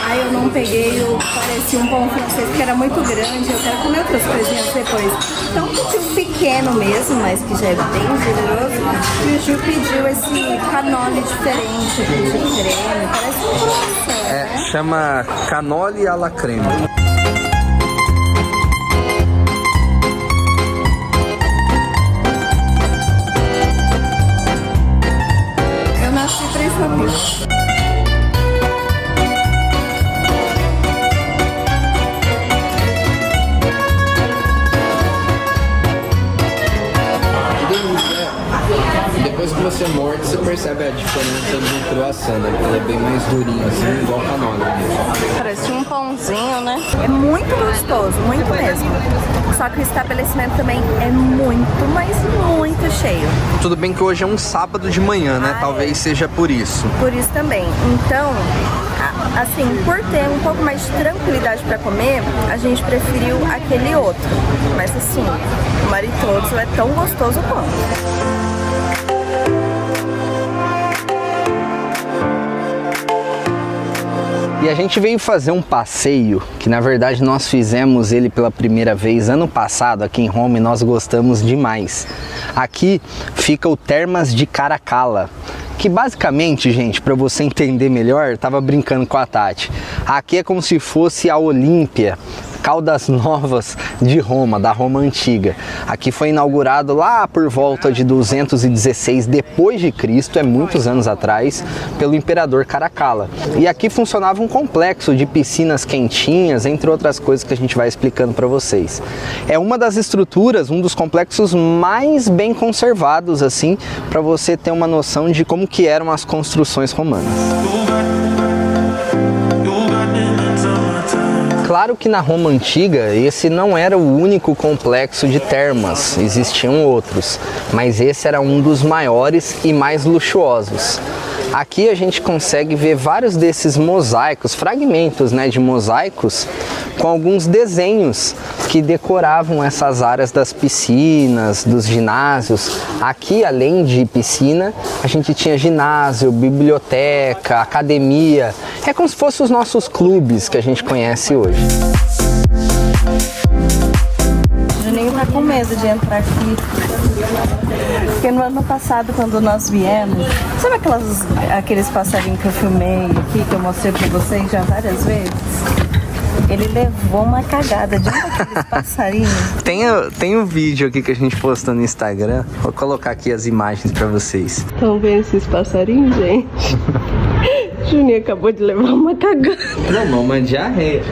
Aí eu não peguei parecia um pão francês que era muito grande, eu quero comer outras coisinhas depois. Então pedi um pequeno mesmo, mas que já é bem generoso. E o Ju pediu esse cannoli diferente aqui de creme, parece um croissant, né? Chama cannoli alla crema. Eu nasci pra isso. Depois que você morde, você percebe a diferença do croissant, né? Ele é bem mais durinho, assim, igual cannoli mesmo. Parece um pãozinho, né? É muito gostoso, muito mesmo. Só que o estabelecimento também é muito, mas muito cheio. Tudo bem que hoje é um sábado de manhã, né? Talvez seja por isso. Por isso também. Então, assim, por ter um pouco mais de tranquilidade para comer, a gente preferiu aquele outro. Mas assim, o maritozzo é tão gostoso quanto. E E a gente veio fazer um passeio, que na verdade nós fizemos ele pela primeira vez ano passado aqui em Roma e nós gostamos demais. Aqui fica o Termas de Caracalla, que basicamente, gente, para você entender melhor, eu tava brincando com a Tati. Aqui é como se fosse a Olímpia, Caldas Novas de Roma, da Roma Antiga. Aqui foi inaugurado lá por volta de 216 depois de Cristo, é muitos anos atrás, pelo imperador Caracalla. E aqui funcionava um complexo de piscinas quentinhas, entre outras coisas que a gente vai explicando para vocês. É uma das estruturas, um dos complexos mais bem conservados, assim, para você ter uma noção de como que eram as construções romanas. Claro que na Roma Antiga esse não era o único complexo de termas, existiam outros, mas esse era um dos maiores e mais luxuosos. Aqui a gente consegue ver vários desses mosaicos, fragmentos, né, de mosaicos, com alguns desenhos que decoravam essas áreas das piscinas, dos ginásios. Aqui, além de piscina, a gente tinha ginásio, biblioteca, academia. É como se fossem os nossos clubes que a gente conhece hoje. O Juninho tá com medo de entrar aqui. Porque no ano passado, quando nós viemos, sabe aqueles passarinhos que eu filmei aqui, que eu mostrei pra vocês já várias vezes? Ele levou uma cagada de um daqueles passarinhos. Tem um vídeo aqui que a gente postou no Instagram. Vou colocar aqui as imagens pra vocês. Estão vendo esses passarinhos, gente? Juninho acabou de levar uma cagada. Não, uma diarreia.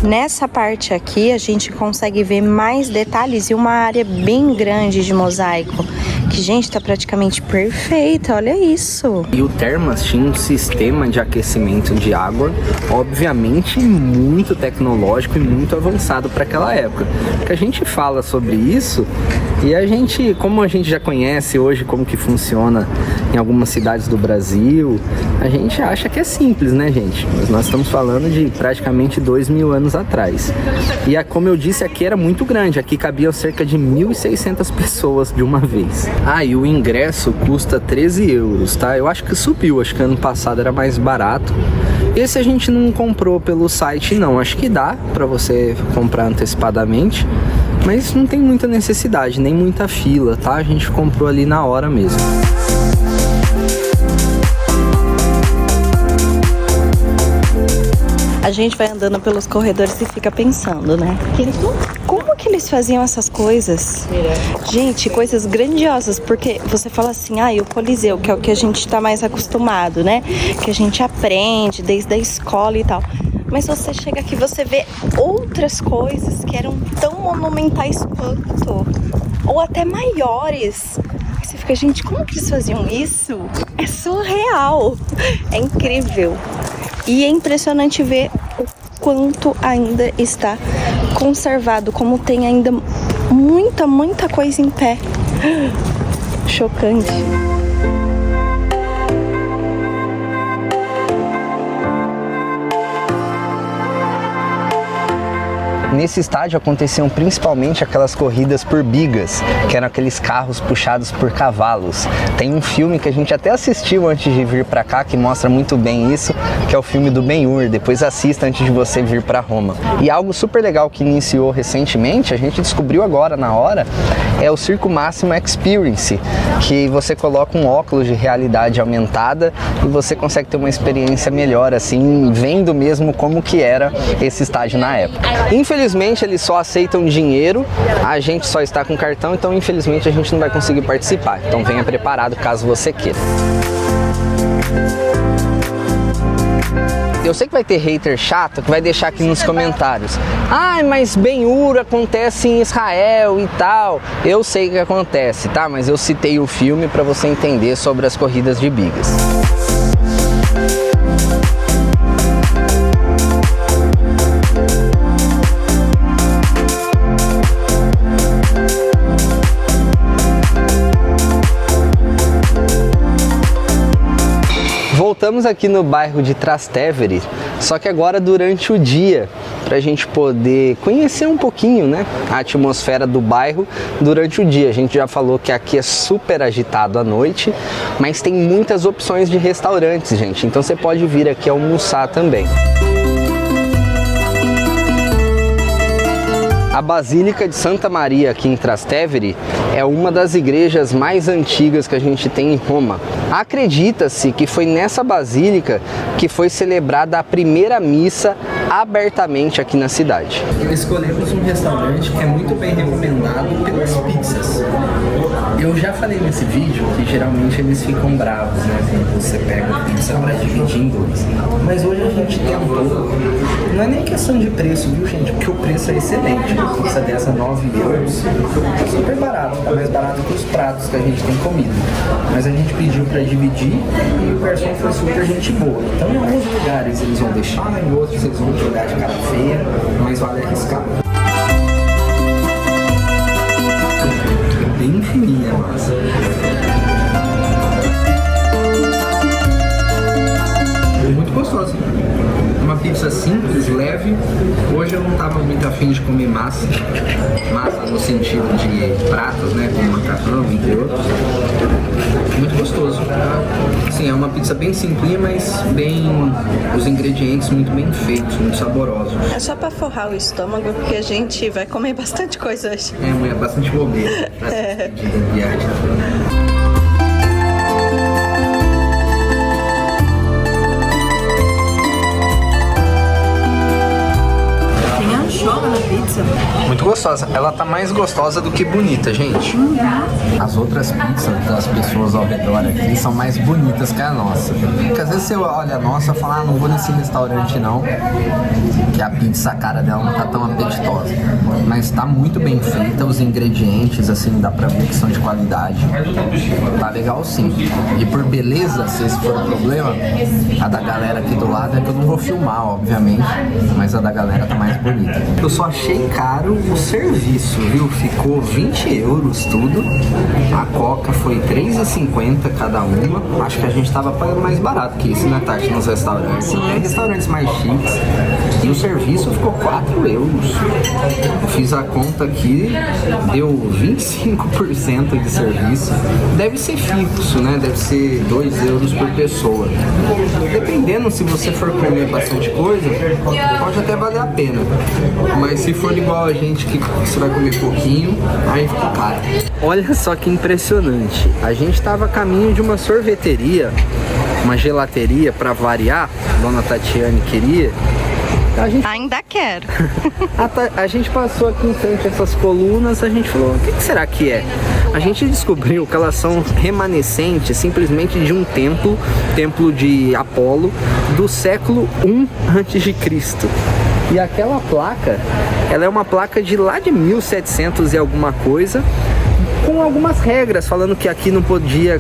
Nessa parte aqui a gente consegue ver mais detalhes e uma área bem grande de mosaico. Que, gente, tá praticamente perfeita, olha isso. E o Termas tinha um sistema de aquecimento de água, obviamente muito tecnológico e muito avançado para aquela época. Que a gente fala sobre isso e a gente, como a gente já conhece hoje como que funciona em algumas cidades do Brasil, a gente acha que é simples, né, gente? Mas nós estamos falando de praticamente 2000 anos atrás. E como eu disse, aqui era muito grande, aqui cabiam cerca de 1.600 pessoas de uma vez. E o ingresso custa 13 euros, tá? Eu acho que subiu, acho que ano passado era mais barato. Esse a gente não comprou pelo site não, acho que dá pra você comprar antecipadamente, mas não tem muita necessidade, nem muita fila, tá? A gente comprou ali na hora mesmo. A gente vai andando pelos corredores e fica pensando, né? Como que eles faziam essas coisas? Gente, coisas grandiosas, porque você fala assim, o Coliseu, que é o que a gente tá mais acostumado, né? Que a gente aprende desde a escola e tal. Mas você chega aqui e você vê outras coisas que eram tão monumentais quanto, ou até maiores. Aí você fica, gente, como que eles faziam isso? É surreal, é incrível. E é impressionante ver o quanto ainda está conservado, como tem ainda muita coisa em pé. Chocante. Nesse estádio aconteciam principalmente aquelas corridas por bigas, que eram aqueles carros puxados por cavalos. Tem um filme que a gente até assistiu antes de vir para cá, que mostra muito bem isso, que é o filme do Ben-Hur. Depois assista antes de você vir para Roma. E algo super legal que iniciou recentemente, a gente descobriu agora na hora, é o Circo Máximo Experience, que você coloca um óculos de realidade aumentada e você consegue ter uma experiência melhor, assim, vendo mesmo como que era esse estádio na época. Infelizmente eles só aceitam dinheiro, a gente só está com cartão, então infelizmente a gente não vai conseguir participar. Então venha preparado caso você queira. Eu sei que vai ter hater chato que vai deixar aqui nos comentários. Mas Ben-Hur acontece em Israel e tal. Eu sei que acontece, tá? Mas eu citei o filme para você entender sobre as corridas de bigas. Voltamos aqui no bairro de Trastevere, só que agora durante o dia, para a gente poder conhecer um pouquinho, né, a atmosfera do bairro durante o dia. A gente já falou que aqui é super agitado à noite, mas tem muitas opções de restaurantes, gente. Então você pode vir aqui almoçar também. A Basílica de Santa Maria aqui em Trastevere é uma das igrejas mais antigas que a gente tem em Roma. Acredita-se que foi nessa basílica que foi celebrada a primeira missa abertamente aqui na cidade. Escolhemos um restaurante que é muito bem recomendado pelas pizzas. Eu já falei nesse vídeo que geralmente eles ficam bravos, né, quando você pega a pizza para dividir em dois. Mas hoje a gente tentou. Não é nem questão de preço, viu, gente? Porque o preço é excelente. Uma pizza dessa, 9 euros, é super barato. Tá mais barato que os pratos que a gente tem comido. Mas a gente pediu para dividir e o garçom foi super gente boa. Então em alguns lugares eles vão deixar, em outros eles vão jogar de cara feia, mas vale arriscar. Bem fininha a massa. Muito gostosa. Uma pizza simples, leve. Hoje eu não estava muito afim de comer massa. Massa no sentido de pratos, né? Como macarrão, entre outros. Muito gostoso. Sim, é uma pizza bem simplinha, mas bem... os ingredientes muito bem feitos, muito saborosos. É só pra forrar o estômago, porque a gente vai comer bastante coisa hoje. É bastante bobeira pra essa viagem. Muito gostosa. Ela tá mais gostosa do que bonita, gente. As outras pizzas das pessoas ao redor aqui são mais bonitas que a nossa. Porque às vezes você olha a nossa e fala, não vou nesse restaurante não, que a pizza, a cara dela não tá tão apetitosa. Mas tá muito bem feita, os ingredientes, assim, dá pra ver que são de qualidade. Tá legal sim. E por beleza, se esse for o problema, a da galera aqui do lado é que eu não vou filmar, obviamente, mas a da galera tá mais bonita. Eu só achei caro o serviço, viu? Ficou 20 euros tudo. A coca foi 3,50 cada uma. Acho que a gente tava pagando mais barato que isso, né, Tati? Nos restaurantes. Tem restaurantes mais chiques. E o serviço ficou 4 euros. Eu fiz a conta aqui, deu 25% de serviço. Deve ser fixo, né? Deve ser 2 euros por pessoa. Dependendo, se você for comer bastante coisa, pode até valer a pena. Mas se for igual a gente, que você vai comer pouquinho, aí fica caro. Olha só que impressionante. A gente estava a caminho de uma sorveteria, uma gelateria para variar. Dona Tatiane queria. Ainda quero. A gente passou aqui em frente a essas colunas, a gente falou, o que será que é? A gente descobriu que elas são remanescentes simplesmente de um templo de Apolo, do século I a.C. E aquela placa, ela é uma placa de lá de 1700 e alguma coisa, com algumas regras, falando que aqui não podia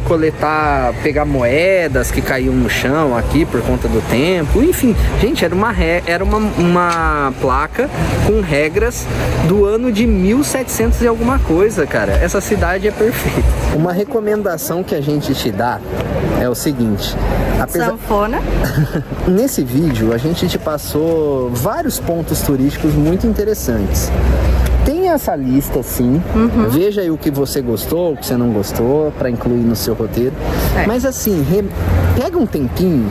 pegar moedas que caíam no chão aqui por conta do templo. Enfim, gente, era uma placa com regras do ano de 1700 e alguma coisa, cara. Essa cidade é perfeita. Uma recomendação que a gente te dá é o seguinte. Sanfona. Nesse vídeo a gente te passou vários pontos turísticos muito interessantes. Tem essa lista, sim. Veja aí o que você gostou, o que você não gostou, para incluir no seu roteiro. Mas assim, pega um tempinho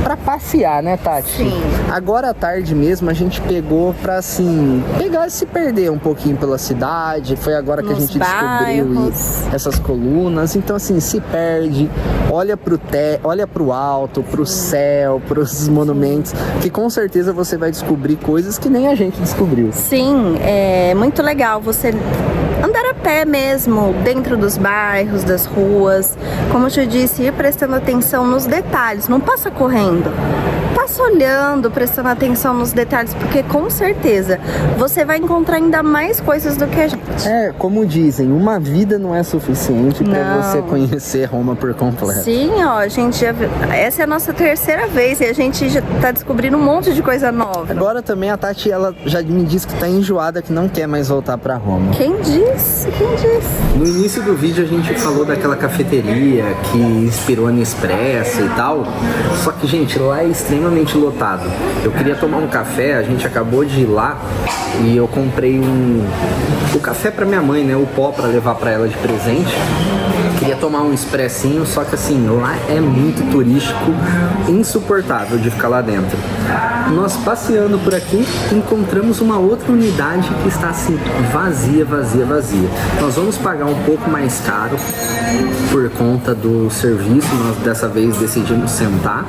pra passear, né, Tati? Sim. Agora à tarde mesmo a gente pegou pra, assim, pegar e se perder um pouquinho pela cidade. Foi agora que a gente descobriu essas colunas. Então, assim, se perde, olha pro alto, pro céu, pros monumentos, que com certeza você vai descobrir coisas que nem a gente descobriu. Sim, é muito legal você andar a pé mesmo, dentro dos bairros, das ruas. Como eu te disse, ir prestando atenção nos detalhes, não passa correndo. passa olhando, prestando atenção nos detalhes, porque com certeza você vai encontrar ainda mais coisas do que a gente. Como dizem, uma vida não é suficiente para você conhecer Roma por completo. Sim, ó, a gente já viu. Essa é a nossa terceira vez e a gente já tá descobrindo um monte de coisa nova. Agora também a Tati, ela já me disse que tá enjoada, que não quer mais voltar pra Roma. Quem disse? Quem disse? No início do vídeo a gente falou daquela cafeteria que inspirou a Nespresso e tal. Só que, gente, lá é extremamente lotado. Eu queria tomar um café, a gente acabou de ir lá e eu comprei o café pra minha mãe, né? O pó pra levar pra ela de presente. Queria tomar um expressinho, só que assim, lá é muito turístico, insuportável de ficar lá dentro. Nós passeando por aqui, encontramos uma outra unidade que está assim, vazia, vazia, vazia. Nós vamos pagar um pouco mais caro por conta do serviço, nós dessa vez decidimos sentar,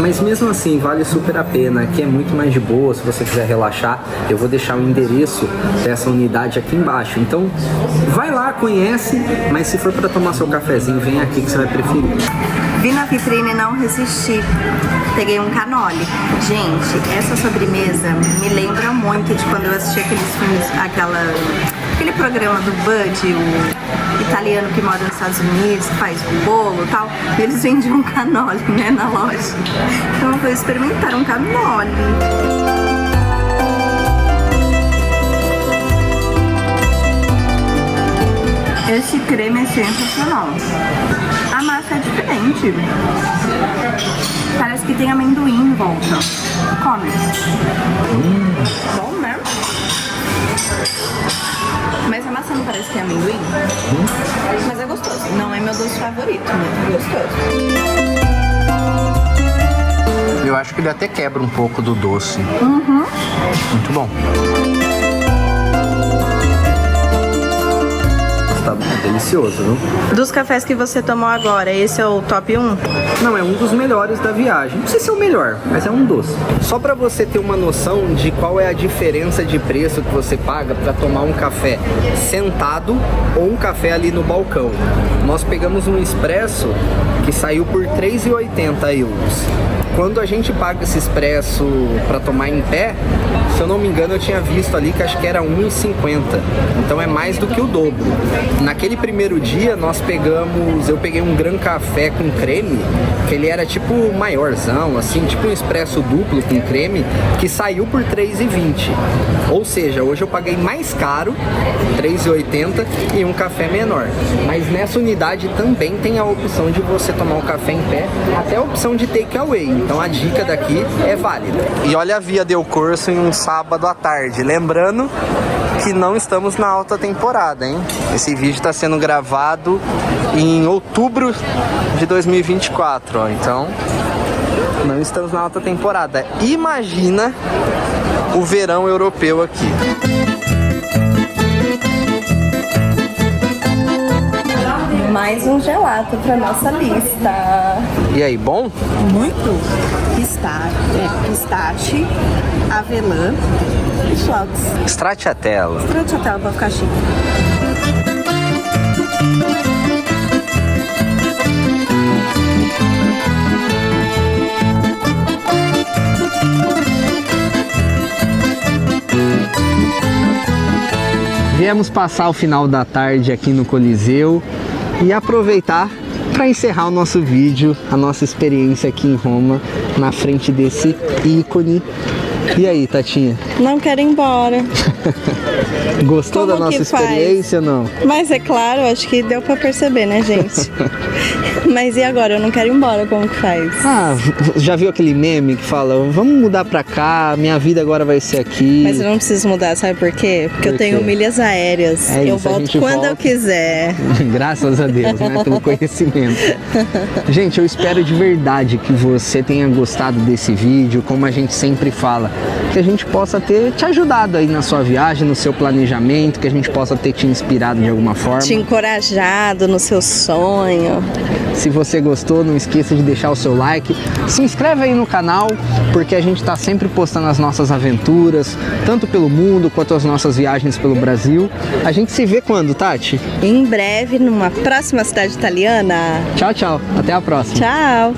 mas mesmo assim vale super a pena, aqui é muito mais de boa. Se você quiser relaxar, eu vou deixar o endereço dessa unidade aqui embaixo, então vai lá, conhece, mas se for para tomar seu cafezinho, vem aqui que você vai preferir. Vi na vitrine e não resisti. Peguei um cannoli. Gente, essa sobremesa me lembra muito de quando eu assisti aqueles filmes, aquele programa do Bud, o italiano que mora nos Estados Unidos, que faz bolo e tal. E eles vendiam um cannoli, né, na loja. Então eu vou experimentar um cannoli. Esse creme é sensacional. A massa é diferente. Parece que tem amendoim em volta. Come. Bom, né? Mas a massa não parece que é amendoim? Mas é gostoso. Não é meu doce favorito, mas é gostoso. Eu acho que ele até quebra um pouco do doce. Muito bom. Tá delicioso, viu? Dos cafés que você tomou agora, esse é o top 1? Não, é um dos melhores da viagem. Não sei se é o melhor, mas é um dos. Só pra você ter uma noção de qual é a diferença de preço que você paga pra tomar um café sentado ou um café ali no balcão. Nós pegamos um expresso que saiu por 3,80 euros. Quando a gente paga esse expresso para tomar em pé, se eu não me engano, eu tinha visto ali que acho que era 1,50. Então é mais do que o dobro. Naquele primeiro dia eu peguei um Gran Café com creme, que ele era tipo maiorzão, assim, tipo um expresso duplo com creme, que saiu por 3,20. Ou seja, hoje eu paguei mais caro, 3,80, e um café menor. Mas nessa unidade também tem a opção de você tomar o café em pé, até a opção de take away. Então a dica daqui é válida. E olha a Via del Corso em um sábado à tarde. Lembrando que não estamos na alta temporada, hein? Esse vídeo está sendo gravado em outubro de 2024, ó. Então não estamos na alta temporada. Imagina o verão europeu aqui. Mais um gelato para nossa lista. E aí, bom? Muito. Pistache, avelã e flocos. Stracciatella. Stracciatella para ficar chique. Viemos passar o final da tarde aqui no Coliseu e aproveitar para encerrar o nosso vídeo, a nossa experiência aqui em Roma, na frente desse ícone. E aí, Tatinha? Não quero ir embora. Gostou da nossa experiência ou não? Mas é claro, acho que deu pra perceber, né, gente? Mas e agora? Eu não quero ir embora, como que faz? Ah, já viu aquele meme que fala, vamos mudar pra cá, minha vida agora vai ser aqui. Mas eu não preciso mudar, sabe por quê? Porque eu tenho milhas aéreas. Eu volto quando eu quiser. Graças a Deus, né? Pelo conhecimento. Gente, eu espero de verdade que você tenha gostado desse vídeo, como a gente sempre fala, que a gente possa ter te ajudado aí na sua viagem, no seu planejamento, que a gente possa ter te inspirado de alguma forma. Te encorajado no seu sonho. Se você gostou, não esqueça de deixar o seu like. Se inscreve aí no canal, porque a gente está sempre postando as nossas aventuras, tanto pelo mundo quanto as nossas viagens pelo Brasil. A gente se vê quando, Tati? Em breve, numa próxima cidade italiana. Tchau, tchau. Até a próxima. Tchau.